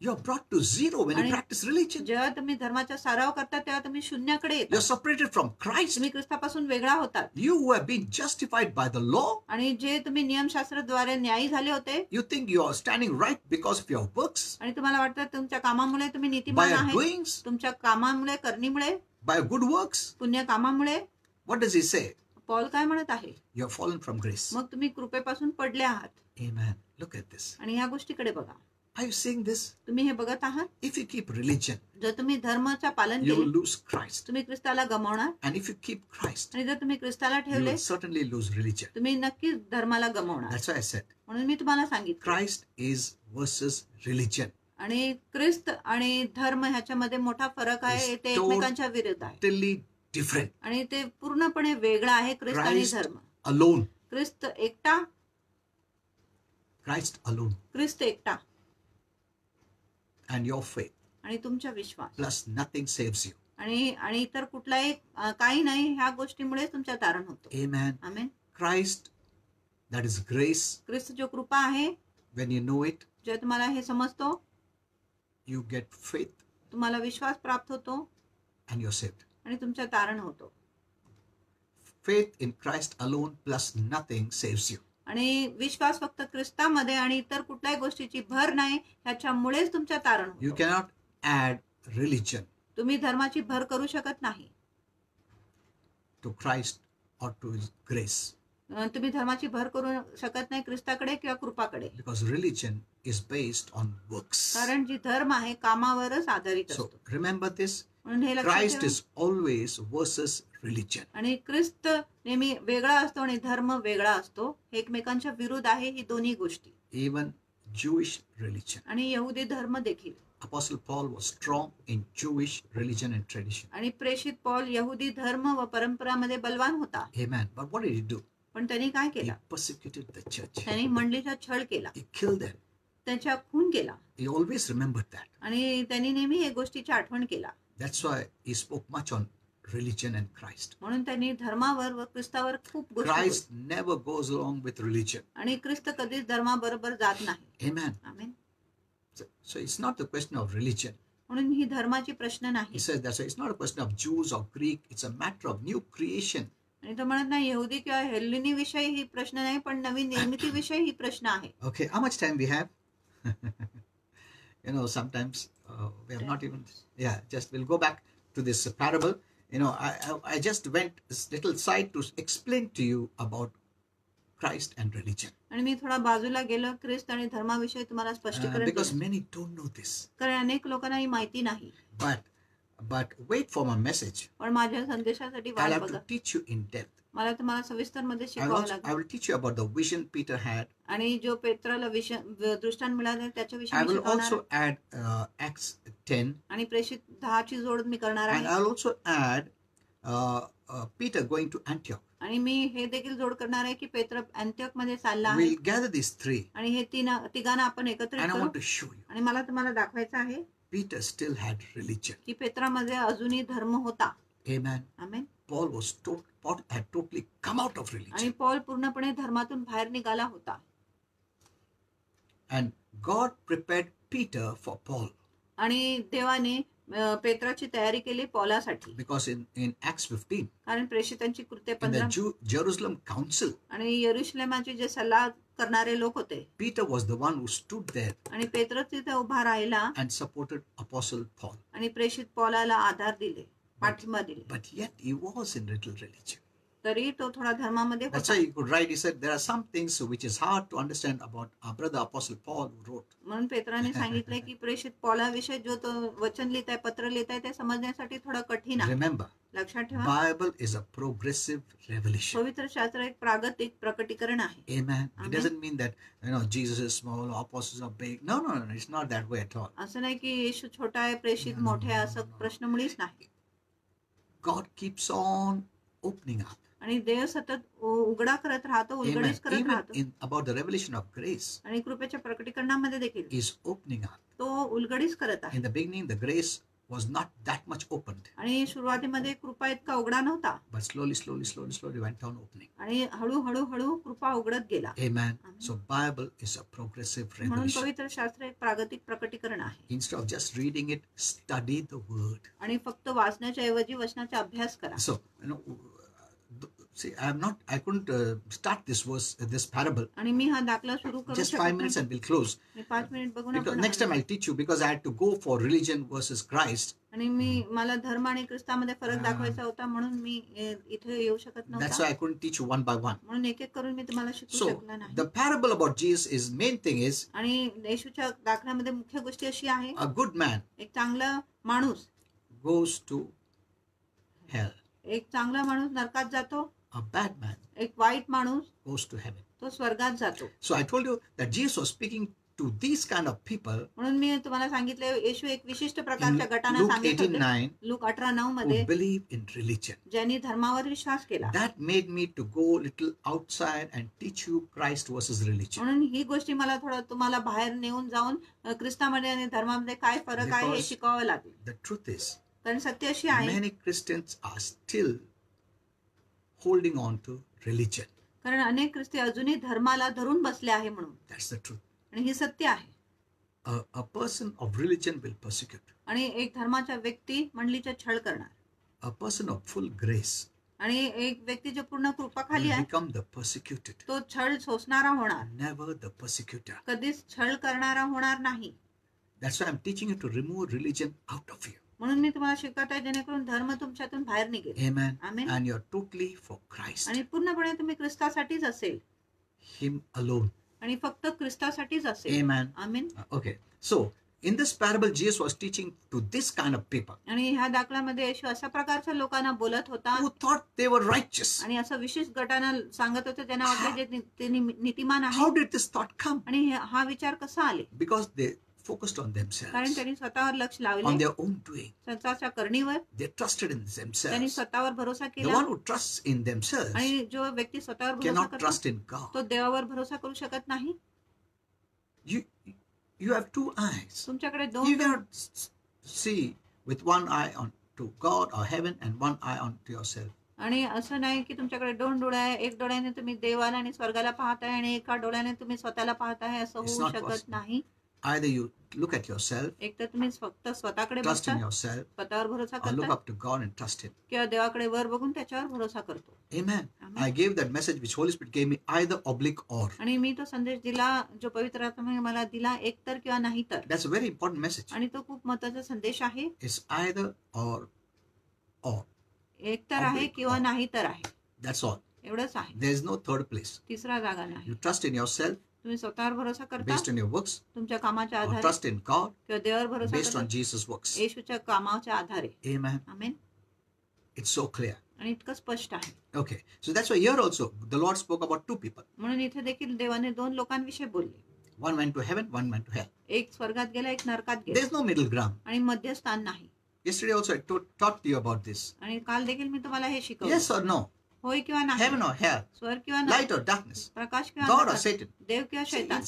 You are brought to zero when you आणि practice religion. जेव्हा तुम्ही धर्माचा सराव करता तेव्हा तुम्ही शून्याकडे You येता. are separated from Christ. तुम्ही ख्रिस्तापासून वेगळा होतात. You who have been justified by the law, आणि जे तुम्ही नियमशास्त्राद्वारे न्यायी झाले होते, you think you are standing right because of your works, आणि तुम्हाला वाटतं तुमच्या कामामुळे तुम्ही by नीतिमान your आहे, doings, तुमच्या कामामुळे, करणीमुळे, by your good works. पुण्य कामामुळे. What does he say? Paul काय म्हणत आहे, You have fallen from grace. मग तुम्ही कृपेपासून पडले आहात. Amen. Look at this. आणि ह्या गोष्टीकडे बघा. Are you seeing this? तुम्ही हे बघत आहात. If you keep religion, जर तुम्ही धर्माचा पालन you will केले, lose Christ. तुम्ही ख्रिस्ताला गमावणार, And if you keep Christ, आणि जर तुम्ही ख्रिस्ताला you ठेवले, will certainly lose religion. तुम्ही नक्कीच धर्माला गमावणार. That's why I said म्हणून मी तुम्हाला सांगितलं. Christ is versus religion. आणि ख्रिस्त आणि धर्म ह्याच्यामध्ये मोठा फरक आहे. ते It's एकमेकांच्या विरुद्ध आहे, Totally different. आणि ते पूर्णपणे वेगळं आहे. ख्रिस्त आणि Christ धर्म. alone. ख्रिस्त एकटा, Christ alone. ख्रिस्त एकटा, And your faith आणि तुमचा विश्वास, plus nothing saves you. आणि इतर कुठलाही काही नाही. ह्या गोष्टीमुळे तुमच्या तारण होतो. Amen. Amen. Christ, that is grace. ख्रिस्त जो कृपा आहे, When you know it, जेव्हा तुम्हाला हे समजतो, you get faith तुम्हाला विश्वास प्राप्त होतो, and you're saved. आणि तुमच्या तारण होतो. Faith in Christ alone plus nothing saves you. आणि विश्वास फक्त ख्रिस्तामध्ये आणि इतर कुठल्याही गोष्टीची भर नाही, ह्याच्यामुळेच तुमच्या तारण You होतो. cannot add religion तुम्ही धर्माची भर करू शकत नाही. to Christ or to His grace, तुम्ही धर्माची भर करू शकत नाही ख्रिस्ताकडे किंवा कृपाकडे, because religion is based on works. कारण जी धर्म आहे कामावरच आधारित So असतो. remember this, म्हणून हे लक्षात Christ ठेवा. is always versus religion. आणि ख्रिस्त नेहमी वेगळा असतो आणि धर्म वेगळा असतो. हे एकमेकांच्या विरुद्ध आहे ही दोन्ही गोष्टी. Even Jewish religion. आणि यहुदी धर्म देखील. Apostle Paul was strong in Jewish religion and tradition. आणि प्रेषित पौल यहुदी धर्म व परंपरामध्ये बलवान होता. Amen. But what did he do? पण त्यांनी काय He केलं? persecuted the church. त्यांनी मंडळीचा छळ केला, He killed them. त्याच्या खून केला. He always remembered that. आणि त्यांनी नेहमी या गोष्टीची आठवण केला. That's why he spoke much on religion and Christ. म्हणून त्यांनी धर्मावर व ख्रिस्तावर खूप गोष्टी Christ never goes along with religion. आणि ख्रिस्त कधीच धर्माबरोबर जात नाही. Amen. Amen. So it's not a question of religion. म्हणून ही धर्माची प्रश्न He नाही. says that. So it's not a question of Jews or Greek. It's a matter of new creation. आणि तो म्हणत नाही यहुदी किंवा हेलेनी विषयी ही प्रश्न नाही, पण नवीन निर्मितीविषयी ही प्रश्न आहे. Okay, how much time we have? Sometimes we have not even. Yeah, just we'll go back to this parable. I just went this little side to explain to you about Christ and religion. आणि मी थोडा बाजूला गेलो ख्रिस्त आणि धर्माविषयी तुम्हाला स्पष्टीकरण Because केलं. many don't know this. कारण अनेक लोकांना ही माहिती नाही. But wait for my message. पण माझ्या संदेशासाठी I'll वाट have बघा. to teach you in depth. मला तुम्हाला सविस्तर मध्ये I शिकवावं लागेल. will teach you about the vision Peter had. आणि जो पेत्राला दृष्टांत मिळाले त्याच्याविषयी I मी will शिकवणार also आहे. add Acts 10. आणि प्रेषित 10 ची जोड मी करणार And आहे. I'll also add Peter going to Antioch. आणि मी हे देखील जोड करणार आहे की पेत्र अँतियोक मध्ये चालला आहे. We'll gather these three. आणि हे तिघांना आपण एकत्रित And I करू. want to show you. आणि मला तुम्हाला दाखवायचं आहे Peter still had religion. की पेत्रामध्ये अजूनही धर्म होता. Amen. Amen. Paul had totally come out of आणि religion. पॉल पूर्णपणे धर्मातून बाहेर निघाला होता. And God prepared Peter for Paul. आणि देवाने पेत्राची तयारी केली पौलासाठी. Because in Acts 15, कारण प्रेषितांची कृत्य in the 15 Jerusalem council, आणि यरुशलेमाचे जे सल्ला करणारे लोक होते Peter was the one who stood there आणि पेत्र तिथे उभा राहिला and supported Apostle Paul. आणि प्रेषित पौलाला आधार दिले, पाठिंबा दिले. But yet he was in little religion. तरी तो थोडा धर्मामध्ये That's होता. why he could write. He said there are some things which is hard to understand about our brother Apostle Paul who wrote. म्हणून पेत्राने सांगितले की प्रेषित पौलाविषयी जो तो वचन लिहित आहे, पत्र लिहित आहे, ते समजण्यासाठी थोडं कठीण आहे. Remember, लक्षात ठेवा, Bible is a progressive revelation. पवित्र शास्त्र एक प्रागतिक प्रकटीकरण आहे. Amen. It Amen. doesn't mean that Jesus is small, apostles are big. No, it's not that way at all. असं नाही की येशू छोटा आहे, प्रेषित मोठे आहे, असं प्रश्न मुळीच नाही. God keeps on opening up. आणि देव सतत उघडा करत राहतो, Amen. उलगडीच करत Even राहतो. about the revelation of grace आणि कृपेच्या प्रकटीकरणामध्ये देखील is opening up. तो उलगडीच करत आहे. In the beginning, the grace was not that much opened, आणि सुरुवातीमध्ये कृपा इतका उघडा नव्हता. but slowly went on opening. आणि हळूहळू कृपा उघडत गेला. Amen. Amen. So Bible is a progressive म्हणून revelation. पवित्र शास्त्र एक प्रागतिक प्रकटीकरण आहे. Instead of just reading it, study the word. आणि फक्त वाचण्याच्या ऐवजी वचनाचा अभ्यास करा. So, see, I couldn't start this parable. आणि मी हा दाखला सुरू करू Just 5 शकत minutes नाही. and we'll close. 5 मिनिट बघून Because आपण next time I'll teach you, because I had to go for religion versus Christ. आणि मला धर्म आणि ख्रिस्तामध्ये फरक दाखवायचा होता, म्हणून मी इथे येऊ शकत That's नव्हता. why I couldn't teach you one by one. म्हणून एक एक करून मी तुम्हाला शिकवू So, शकला नाही. the parable about Jesus is main thing is आणि येशूच्या दाखल्यामध्ये मुख्य गोष्टी अशी आहे, a good man एक चांगला माणूस goes to hell. एक चांगला माणूस नरकात जातो, A bad man एक वाईट माणूस goes to heaven. तो स्वर्गात जातो. So I told you that Jesus was speaking to these kind of people म्हणून मी तुम्हाला सांगितले येशू एक विशिष्ट in प्रकारच्या गटांना Luke सांगितले होते. 18:9 लूक 18:9 who मध्ये believe in religion. ज्यांनी धर्मावर विश्वास केला. That made me to go little outside and teach you Christ versus religion. म्हणून ही गोष्टी मला थोडं तुम्हाला बाहेर नेऊन जाऊन ख्रिस्तामध्ये आणि धर्मामध्ये काय फरक आहे हे Because शिकावं लागेल. the truth is, कारण सत्य अशी आहे, many Christians are still holding on to religion. कारण अनेक ख्रिस्ती अजूनही धर्माला धरून बसले आहे म्हणून. That's the truth. आणि ही सत्य आहे. A person of religion will persecute. आणि एक धर्माच्या व्यक्ती मंडळीचा छळ करणार. A person of full grace आणि एक व्यक्ती जो पूर्ण कृपाखाली will आहे become the persecuted, तो छळ सोसणारा होणार, never the persecutor. कधीच छळ करणारा होणार नाही. That's why I'm teaching you to remove religion out of you. म्हणून मी तुम्हाला शिकवत आहे जेणेकरून धर्म तुमच्यातून बाहेर निघेल. Amen. Amen. And you're totally for Christ. आणि पूर्णपणे तुम्ही ख्रिस्तासाठीच असेल Him alone. आणि फक्त ख्रिस्तासाठीच असेल. Amen. Amen. Okay. So, in this parable, Jesus was teaching to this kind of people आणि ह्या दाखल्यामध्ये येशू अशा प्रकारच्या लोकांना बोलत होता who thought they were righteous. आणि असं विशेष गटांना सांगत होते ज्यांना वाटले जे ते नीतिमान आहे. How did this thought come? आणि हा विचार कसा आले? Because they focused on कारण themselves, त्यांनी स्वतःवर लक्ष on लावले, their own doing. स्वतःच्या करणीवर They trusted in त्यांनी themselves. स्वतःवर भरोसा The केला. one who trusts in themselves आणि जो व्यक्ती स्वतःवर भरोसा cannot करतो trust in God. तो देवावर भरोसा करू शकत नाही. you have two eyes. तुमच्याकडे You दोन cannot see with one eye on to God or heaven and one eye on to yourself. आणि असं नाही की तुमच्याकडे दोन डोळे आहे, एक डोळ्याने तुम्ही देवाला आणि स्वर्गाला पाहताय आणि एका डोळ्याने तुम्ही स्वतःला पाहताय, असं It's होऊ not शकत possible. नाही. Either you look at yourself, एक तर तुम्ही फक्त स्वतःकडे trust in बघता, yourself, स्वतःवर भरोसा or look करता, up to God and trust Him. किंवा देवाकडे वर बघून त्याच्यावर भरोसा करतो. Amen. Amen. I gave that message which Holy Spirit gave me, either oblique or. आणि मी तो संदेश दिला जो पवित्र आत्म्याने मला दिला, एक तर किंवा नाही तर. That's a very important message. आणि तो खूप महत्वाचा संदेश आहे. It's either or. एक तर आहे किंवा नाही तर आहे, That's all. एवढंच आहे. There is no third place. तिसरा जागा नाही. You trust in yourself तुम्ही स्वतःवर भरोसा करता based on your works, तुमच्या कामाच्या or आधारे, trust in God किंवा देवावर भरोसा based on करता Jesus' works. येशूच्या कामाच्या आधारे. Amen. Amen. It's so clear. आणि इतकं स्पष्ट आहे. Okay. So that's why here also the Lord spoke about two people. म्हणून इथे देखील देवाने दोन लोकांविषयी बोलले. One went to heaven, one went to hell. एक स्वर्गात गेला, एक नरकात गेला, There's no middle ground. आणि मध्यस्थान नाही. Yesterday also I taught you about this. आणि काल देखील मी तुम्हाला हे शिकवलं. Yes or no? होय किंवा नाही, Heaven or hell? स्वर्ग किंवा Light नाही, or darkness? प्रकाश किंवा God or अंधकार, Satan? देव किंवा See, शैतान.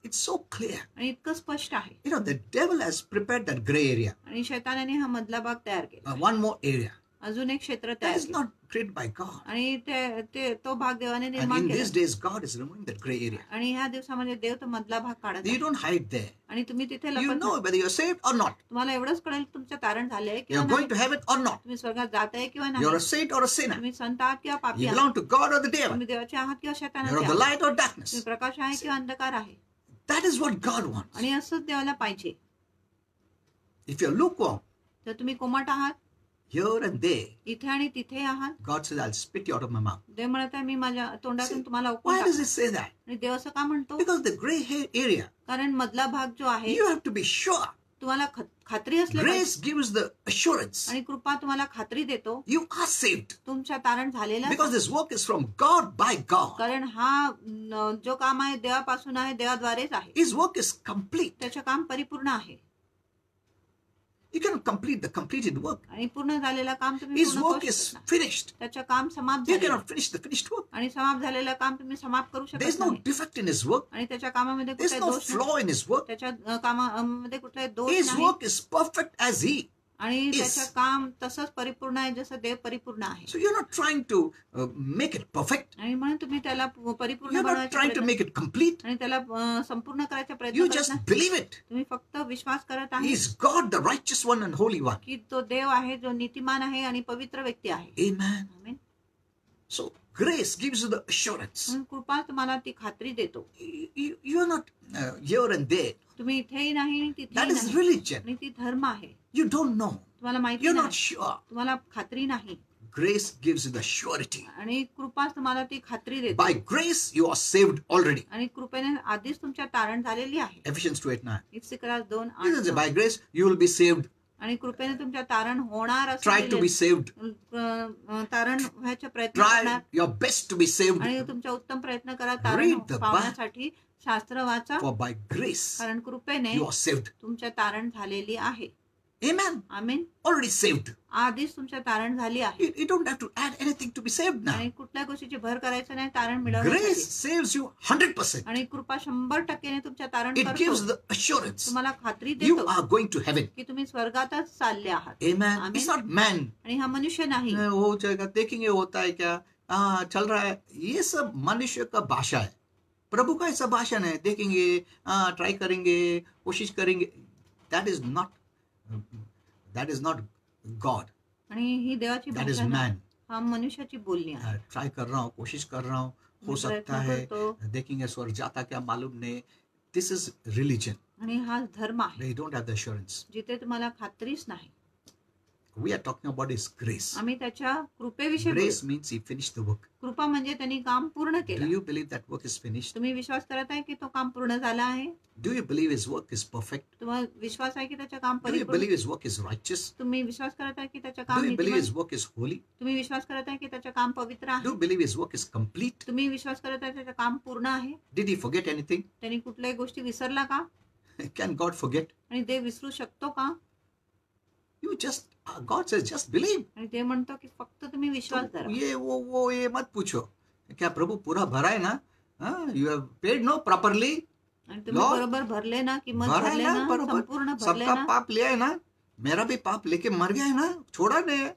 it's so clear. आणि इतकं स्पष्ट आहे. You know, the devil has prepared that gray area. आणि शैतानाने हा मधला भाग तयार केला, One more area. अजून एक क्षेत्र That तयार is केलं. not created by God. आणि तो भाग देवाने And निर्माण in केला. these days, God is removing that gray area. आणि ह्या दिवसामध्ये देव तो मधला भाग काढत You आहे. don't hide there. आणि तुम्ही तिथे You लपत know नाही. whether you're saved or not. तुम्हाला एवढंच कळेल तुमचं तारण झालंय किंवा You're नाही, going to heaven or not. तुम्ही स्वर्गात जाताय किंवा नाही, You're a saint or a sinner. तुम्ही संत आहात किंवा पापी You आहात, belong to God or the devil. तुम्ही देवाचे आहात किंवा You're शैतानाचे of the आहात, light or darkness. तुम्ही प्रकाश आहे किंवा अंधकार आहे. That is what God wants. आणि असंच देवाला पाहिजे. If you're lukewarm, जर तुम्ही कोमट आहात, here and there, इथे आणि तिथे आहात, God says, I'll spit you out of my mouth. देव म्हणत आहे मी माझ्या तोंडातून तुम्हाला उकळून Why does टाकणार. it say that? आणि देव असं का म्हणतो? Because the gray hair area, कारण मधला भाग जो आहे you have to be sure. तुम्हाला खात्री असली पाहिजे. Grace gives the assurance. आणि कृपा तुम्हाला खात्री देतो You are saved. तुमच्या तारण झालेलं आहे. Because this work is from God by God. कारण हा जो काम आहे देवापासून आहे, देवाद्वारेच आहे. His work is complete. त्याचे काम परिपूर्ण आहे. You cannot complete the completed work. आणि पूर्ण झालेलं काम तुम्ही His पूर्ण work करू is शकत नाही. finished. त्याचं काम समाप्त You झाले cannot finish the finished work. आणि समाप्त झालेलं काम तुम्ही समाप्त करू There is शकत no नाही. defect in his work. आणि त्याच्या कामामध्ये There is कुठलाही no दोष नाही. flaw in his work. त्याच्या कामामध्ये कुठलाही दोष His नाही. work is perfect as he. आणि is. त्याचं काम तसंच परिपूर्ण आहे जसं देव परिपूर्ण आहे. So you're not trying to make it perfect. आणि म्हणून तुम्ही त्याला परिपूर्ण You're not बनवायचा trying to प्रयत्न make it complete. आणि त्याला संपूर्ण करायचा प्रयत्न You करत just नाही. believe it. तुम्ही फक्त विश्वास करत आहे He's God, the righteous one and holy one. की तो देव आहे जो नीतिमान आहे आणि पवित्र व्यक्ती आहे. Amen. Amen. So grace gives you the assurance. म्हणून कृपा तुम्हाला ती खात्री देतो. You're not here and there. तुम्ही इथेही नाही आणि तिथेही That is नाही. religion. आणि ती धर्म आहे. You don't know. तुम्हाला माहिती You're not नाही, sure. तुम्हाला खात्री नाही. Grace gives you the surety. आणि कृपा तुम्हाला ती खात्री देते. By grace, you are saved already. आणि कृपेने आधीच तुमच्या तारण झालेली आहे. Ephesians 2:8-9. इफिसियन्स 2:8. This is by grace, you will be saved. आणि कृपेने तुमच्या तारण होणार Try to be saved. तारण व्हायचा प्रयत्न Try करणार. your best to be saved. आणि तुमच्या उत्तम प्रयत्न करा तारण Read the पावण्यासाठी. शास्त्र वाचा, For by grace, कारण कृपेने you are saved. तुमच्या तारण झालेली आहे. Amen. आमेन. Already saved. आधीच तुमच्या तारण झाली आहे. You don't have to add anything to be saved now. आणि कुठल्या गोष्टीची भर करायचं नाही तारण Grace मिळवण्यासाठी. saves you 100%. आणि कृपा 100% तुमच्या तारण It gives करतो. the assurance तुम्हाला खात्री you देतो are going to heaven. की तुम्ही स्वर्गातच चालले आहात. Amen. Amen. It's not man. आणि हा मनुष्य नाही. हो जाएगा, देखेंगे होता है क्या, हाँ चल रहा है. ये सब मनुष्य का भाषा है. प्रभु का ऐसा भाषण है, देखेंगे, हाँ ट्राई करेंगे, कोशिश करेंगे. That is not God. आणि ही देवाची That is भाषा नाही. man. हा मनुष्याची बोलणी आहे. ट्राई कर रहा हूँ, कोशिश कर रहा हूँ, हो मी सकता प्रयत्न है, करतो. देखेंगे स्वर्ग जाता क्या मालूम नहीं. This is religion. आणि हा धर्म आहे They don't have the assurance. जिथे तुम्हाला खात्रीच नाही. We are talking about His grace. आम्ही त्याच्या कृपेविषयी Grace बोलतो. means He finished the work. कृपा म्हणजे त्यांनी काम पूर्ण Do केलं. you believe that work is finished? तुम्ही विश्वास करत आहे की तो काम पूर्ण झाला आहे? Do you believe His work is perfect? तुम्हाला विश्वास आहे की त्याचं काम Do you परिपूर्ण? believe His work is righteous? तुम्ही विश्वास करत आहे की त्याचं Do काम you believe नीतिमान? His work is holy? तुम्ही विश्वास करत आहे की त्याचं काम पवित्र Do आहे? you believe His work is complete? तुम्ही विश्वास करत आहे त्याचं काम पूर्ण आहे? Did He forget anything? त्यांनी कुठल्याही गोष्टी विसरला का? Can God forget? आणि देव विसरू शकतो का? God says, just believe. आणि ते म्हणतो की फक्त तुम्ही विश्वास धरा. ये मत पूछो. क्या प्रभु पूरा भरा है ना? You have paid no properly? आणि तुम्ही Lord, बरोबर भरले ना, किंमत भरा है भरले ना ना, बरोबर, संपूर्ण भरले सबका ना. पाप लिया है ना, मेरा भी पाप लेके मर गया है ना, छोड़ा नहीं.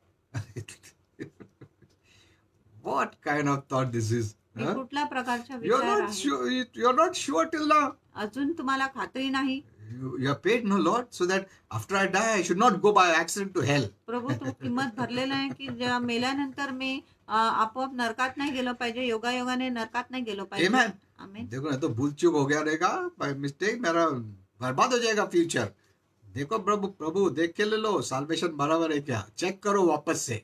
What kind of thought this is? हे Huh? कुठल्या प्रकारचा You're विचार not आहे? sure. You're not sure till now. अजून तुम्हाला खात्री नाही. You're paid, no Lord, so that after I die, I should not go by accident to hell. प्रभू, तू किंमत भरलेला आहे की जेव्हा मेल्यानंतर मी आपोआप नरकात नाही गेलो पाहिजे, योगायोगाने नरकात नाही गेलो पाहिजे. Amen. आमेन. देखो ना तो भूल चूक हो गया रहेगा, बाय मिस्टेक मेरा बर्बाद हो जाएगा फ्यूचर. देखो प्रभु प्रभु देख के ले लो, साल्वेशन बराबर है क्या, चेक करो वापस से.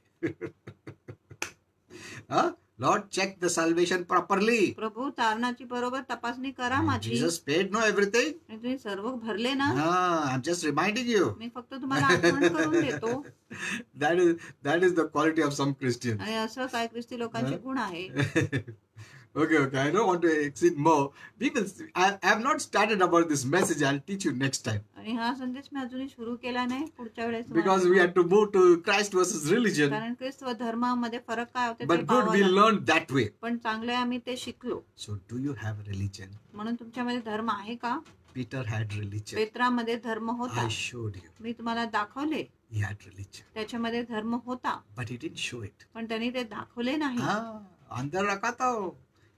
हाँ, Lord, check the salvation properly. प्रभू, तारणाची बरोबर तपासणी करा माझी. Jesus paid no everything. आणि तुम्ही सर्व भरले ना. I'm just reminding you. मी फक्त तुम्हाला आठवण करून देतो. That is the quality of some Christians. आणि असं काय ख्रिस्ती लोकांचे गुण आहे. Okay. I don't want to exceed more. I have not started about this message. I'll teach you next time. आणि हा संदेश मी अजूनही सुरू केला नाही, पुढच्या वेळेस Because we had to move to Christ versus religion. कारण ख्रिस्त व धर्मामध्ये फरक काय होते ते But good, पाहावं we लागतं. learned that way. पण चांगले आम्ही ते शिकलो. So do you have a religion? म्हणून तुमच्यामध्ये धर्म आहे का? Peter had religion. पेत्रामध्ये धर्म होता. I showed you. मी तुम्हाला दाखवले, He had religion. त्याच्यामध्ये धर्म होता, But he didn't show it. पण त्यांनी ते दाखवले नाही. अंदर रखा था.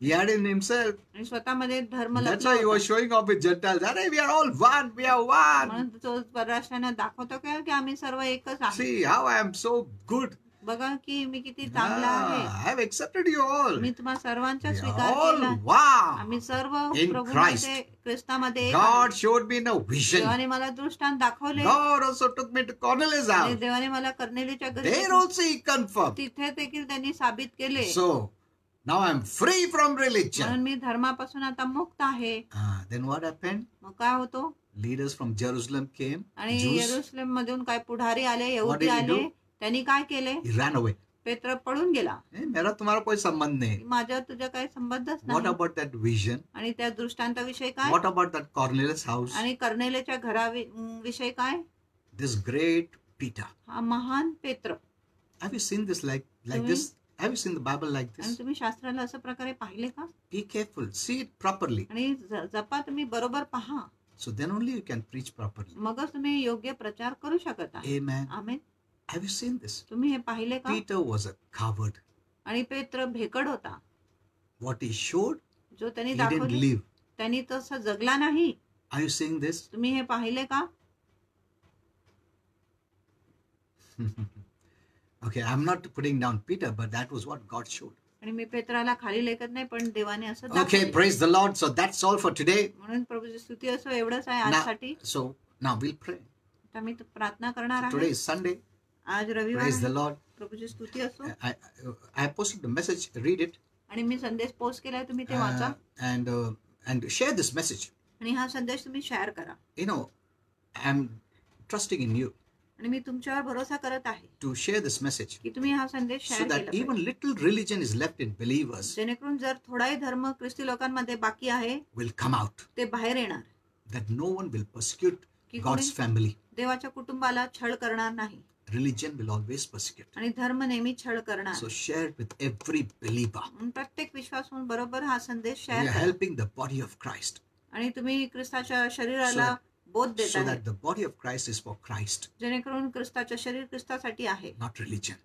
He had in himself. आणि स्वतःमध्ये धर्म That's लपला why he was होता. showing off with Gentiles. Arey, we are all one. We are one. म्हणून तो परराष्ट्रांना दाखवतो काय की आम्ही सर्व एकच आहे. See how I am so good. बघा की मी किती चांगला आहे. I have accepted you all. मी तुम्हा सर्वांचा We स्वीकार are all केला. one. आम्ही सर्व In प्रभूमध्ये ख्रिस्तामध्ये एक आहे. God showed me in a vision. देवाने मला दृष्टांत दाखवले. God also took me to Cornelius' आणि house. देवाने मला कर्नेलीच्या घरी There also he confirmed. तिथे देखील त्यांनी साबित केले. So now I am free from religion. म्हणून मी धर्मापासून आता मुक्त आहे. Then what happened? मग काय होतो? Leaders from Jerusalem came. आणि Jews. येरुशलेम मधून काय पुढारी आले, What यहुदी did he आले. do? त्यांनी काय केले? He ran away. पेत्र पळून गेला. मेरा तुम्हारा कोई संबंध नहीं. माझ्या तुझ्या काही संबंधच What नाही. about that vision? आणि त्या दृष्टांताविषयी काय? What about that Cornelius house? आणि कर्नेलेच्या घराविषयी काय? This great Peter. हा महान पेत्र. Have you seen this like this? Have you seen the Bible like आणि this? तुम्ही शास्त्राला असं प्रकारे पाहिले का? Be careful. See it properly. आणि जपा, तुम्ही बरोबर पहा, So then only you can preach properly. मगच तुम्ही योग्य प्रचार करू शकत आहे. Amen. Amen. Have you seen this? तुम्ही हे पाहिले का? Peter was a coward. आणि पेत्र भेकड होता. What he showed, जो त्यांनी he didn't दाखवले live. त्यांनी तसं जगला नाही. Are you seeing this? तुम्ही हे पाहिले का? Okay, I'm not putting down Peter, but that was what God showed. आणि मी पेत्राला खाली लेखत नाही, पण देवाने असं Okay, दाखवले. praise the Lord. So that's all for today. म्हणून प्रभूची स्तुती असो, एवढंच आहे Now, आजसाठी. so now we'll pray. आता मी प्रार्थना करणार Today आहे. is Sunday. आज रविवार Praise the आहे. Lord. प्रभूची स्तुती असो. I posted the message. Read it आणि मी संदेश पोस्ट केलाय, तुम्ही ते वाचा. and share this message. आणि हा संदेश तुम्ही शेअर करा. You know, I'm trusting in you आणि मी तुमच्यावर भरोसा करत आहे to share this message की तुम्ही हा संदेश so शेअर that केला even पाहिजे. little religion is left in believers जेणेकरून जर थोडाही धर्म ख्रिस्ती लोकांमध्ये बाकी आहे, will come out. ते बाहेर येणार. That no one will persecute की God's कोणी family. देवाच्या कुटुंबाला छळ करणार नाही. Religion will always persecute. आणि धर्म नेहमी छळ करणार. So share it with every believer. म्हणून प्रत्येक विश्वासून बरोबर हा संदेश We शेअर are करा. helping the body of Christ आणि तुम्ही ख्रिस्ताच्या शरीराला बोध देत so आहे, that the body of Christ is for Christ, जेणेकरून ख्रिस्ताचे शरीर ख्रिस्तासाठी आहे, not religion.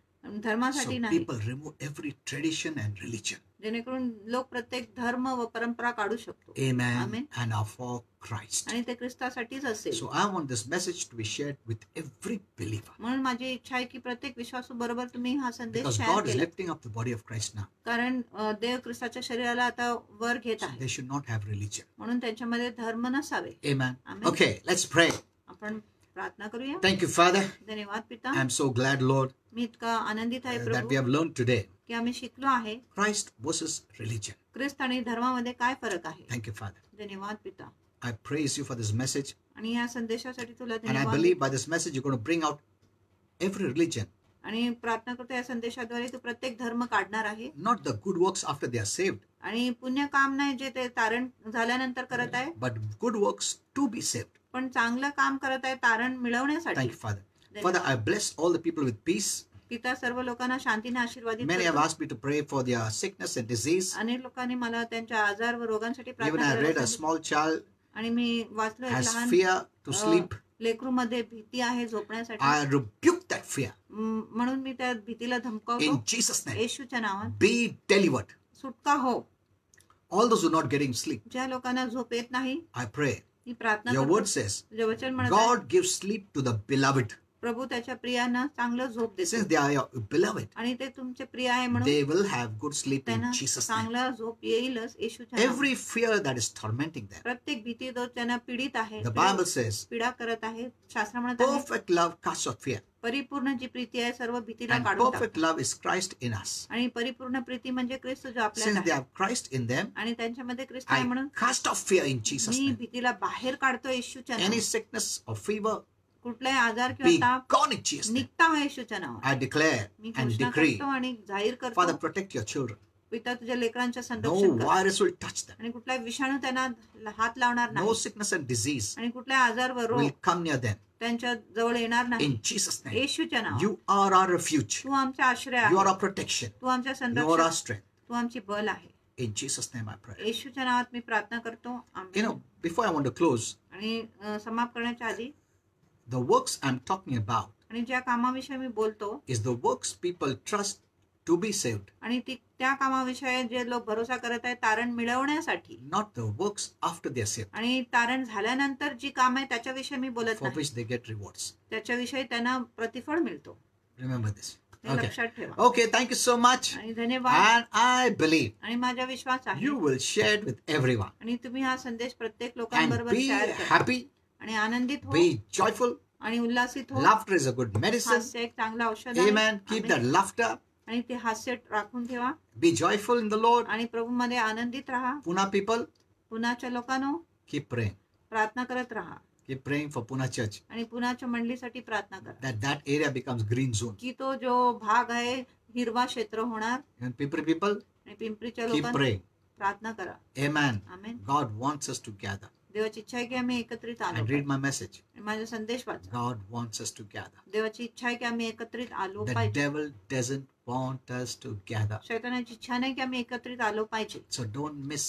धर्मासाठी So नाही. people remove every tradition and religion. जेणेकरून लोक प्रत्येक धर्म व परंपरा काढू शकतो. Amen. Amen. And are for Christ. आणि ते ख्रिस्तासाठीच असेल. So I want this message to be shared with every believer. म्हणून माझी इच्छा आहे की प्रत्येक विश्वासू बरोबर तुम्ही हा संदेश Because शेअर God is केला. lifting up the body of Christ now. कारण देव ख्रिस्ताच्या शरीराला आता वर घेत So आहे. they should not have religion. म्हणून त्यांच्यामध्ये धर्म नसावे. Amen. Amen. Okay, let's pray. आपण प्रार्थना करूया. Thank you, Father. धन्यवाद पिता. I'm so glad, Lord, मी इतका आनंदित आहे that we Prabhu have learned today की आम्ही शिकलो आहे Christ versus religion. ख्रिस्त आणि धर्मामध्ये काय फरक आहे. Thank you, Father. धन्यवाद पिता. I praise you for this message. आणि या संदेशासाठी तुला And I धन्यवाद. believe by this message you're going to bring out every religion. आणि प्रार्थना करतो या संदेशाद्वारे तू प्रत्येक धर्म काढणार आहे. Not the good works after they are saved, आणि पुण्य काम नाही जे ते तारण झाल्यानंतर करत आहे, but good works to be saved. पण चांगलं काम करत आहे तारण मिळवण्यासाठी. Thank you, Father. Father, I bless all the people with peace. पिता सर्व लोकांना शांतीने आशीर्वादित Many have करतो. asked me to pray for their sickness and disease. अनेक लोकांनी मला त्यांच्या आजार व रोगांसाठी Even प्रार्थना I read करायला a सांगितलं. small child आणि मी वाचलो एक has लहान fear to sleep, लेकरूमध्ये भीती आहे झोपण्यासाठी. I rebuke that fear म्हणून मी त्या भीतीला धमकावतो in Jesus' name. येशूच्या नावात. Be delivered. सुटका हो. All those who are not getting sleep, ज्या लोकांना झोप येत नाही, I pray. मी प्रार्थना Your करतो. word says, तुझे वचन म्हणत आहे, God gives sleep to the beloved. प्रभू त्याच्या प्रियांना चांगलं झोप देतो. Since they are your beloved, आणि ते तुमचे प्रिय आहे म्हणून they will have good sleep in त्यांना Jesus' name. चांगला झोप येईलच येशूच्या नावात. Every fear that is tormenting them, प्रत्येक भीती जो त्यांना पीडित आहे, the Bible says, पीडा करत आहे, शास्त्र म्हणत आहे, perfect love casts out fear. परिपूर्ण जी प्रीती आहे सर्व भीतीला And काढून perfect टाकते. love is Christ in us. आणि परिपूर्ण प्रीती म्हणजे ख्रिस्त जो आपल्यात Since they आहे have Christ in them, आणि त्यांच्यामध्ये ख्रिस्त आहे I म्हणून cast off fear in Jesus' me name. भीतीला बाहेर काढतो येशूच्या Any नावात. sickness or fever, कुठलाही आजार be किंवा ताप gone in Jesus' name. निघता हो येशूच्या नावात. I declare मी and घोषणा decree, करतो आणि जाहीर करतो, Father, protect your children. पिता तुझ्या लेकरांच्या No संरक्षण कर virus will touch them. आणि कुठलाही विषाणू त्यांना हात लावणार No नाही sickness and disease आणि कुठल्या आजार व रोग will come near them. त्यांच्या जवळ येणार नाही In Jesus' name. येशूच्या नावात. You are our refuge. तू आमचा आश्रय You are आहे, our protection. तू आमच्या You are संरक्षण, our strength. तू आमची बल आहे. In Jesus' name I pray. येशूच्या नावात मी प्रार्थना करतो. You amen. know, before I want to close, आणि समाप्त करण्याच्या आधी the works I'm talking about आणि ज्या कामाविषयी मी बोलतो is the works people trust to be saved, आणि त्या कामाविषयी जे लोक भरोसा करत आहेत तारण मिळवण्यासाठी, not the works after they are saved, आणि तारण झाल्यानंतर जी काम आहे त्याच्याविषयी मी बोलत for नाही. which they get rewards. त्याच्याविषयी त्यांना प्रतिफळ मिळतो. Remember this. हे Okay. लक्षात ठेवा. Okay, thank you so much. आणि धन्यवाद. And I believe आणि माझा विश्वास आहे you will share it with everyone. आणि तुम्ही हा संदेश प्रत्येक And लोकांबरोबर be शेअर करा happy, आणि आनंदित हो be joyful. आणि उल्हासित हो. Laughter is a good medicine. हास्य एक चांगलं औषध आहे. Amen. Keep amen. that laughter. आणि ते हास्य राखून ठेवा Be joyful in the Lord. आणि प्रभूमध्ये आनंदित राहा. Pune people, पुण्याच्या लोकांनो keep praying. प्रार्थना करत राहा Keep praying for Pune Church. आणि पुण्याच्या मंडळीसाठी प्रार्थना करा That area becomes green zone. की तो जो भाग आहे हिरवा क्षेत्र होणार. And people, आणि पिंपरीच्या keep लोकांना praying. प्रार्थना करा. Amen. Amen. God wants us to gather. देवाची इच्छा आहे की आम्ही एकत्रित आलो And read पाहिजे. my message. आणि माझा संदेश वाचा. God wants us to gather. देवाची इच्छा आहे की आम्ही एकत्रित आलो The पाहिजे. devil doesn't want us to gather. शैतानाची इच्छा नाही की आम्ही एकत्रित आलो पाहिजे. So don't miss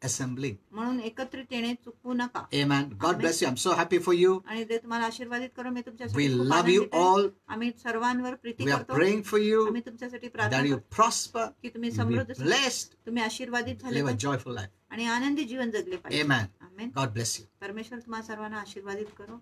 assembling. म्हणून एकत्रित येणे चुकवू नका. Amen. God Amen. bless you. I'm so happy for you. आणि ते तुम्हाला आशीर्वादित करून मी We तुमच्यासाठी खूप love you आनंदित आहे. all. आम्ही सर्वांवर प्रीती We are करतो. praying for you आम्ही तुमच्यासाठी प्रार्थना that you करतो prosper, की तुम्ही you be समृद्ध blessed, तुम्ही आशीर्वादित झाले live a पाहिजे joyful life. आणि आनंदी जीवन जगले पाहिजे. Amen. Amen. God bless you. परमेश्वर तुम्हाला सर्वांना आशीर्वादित करो.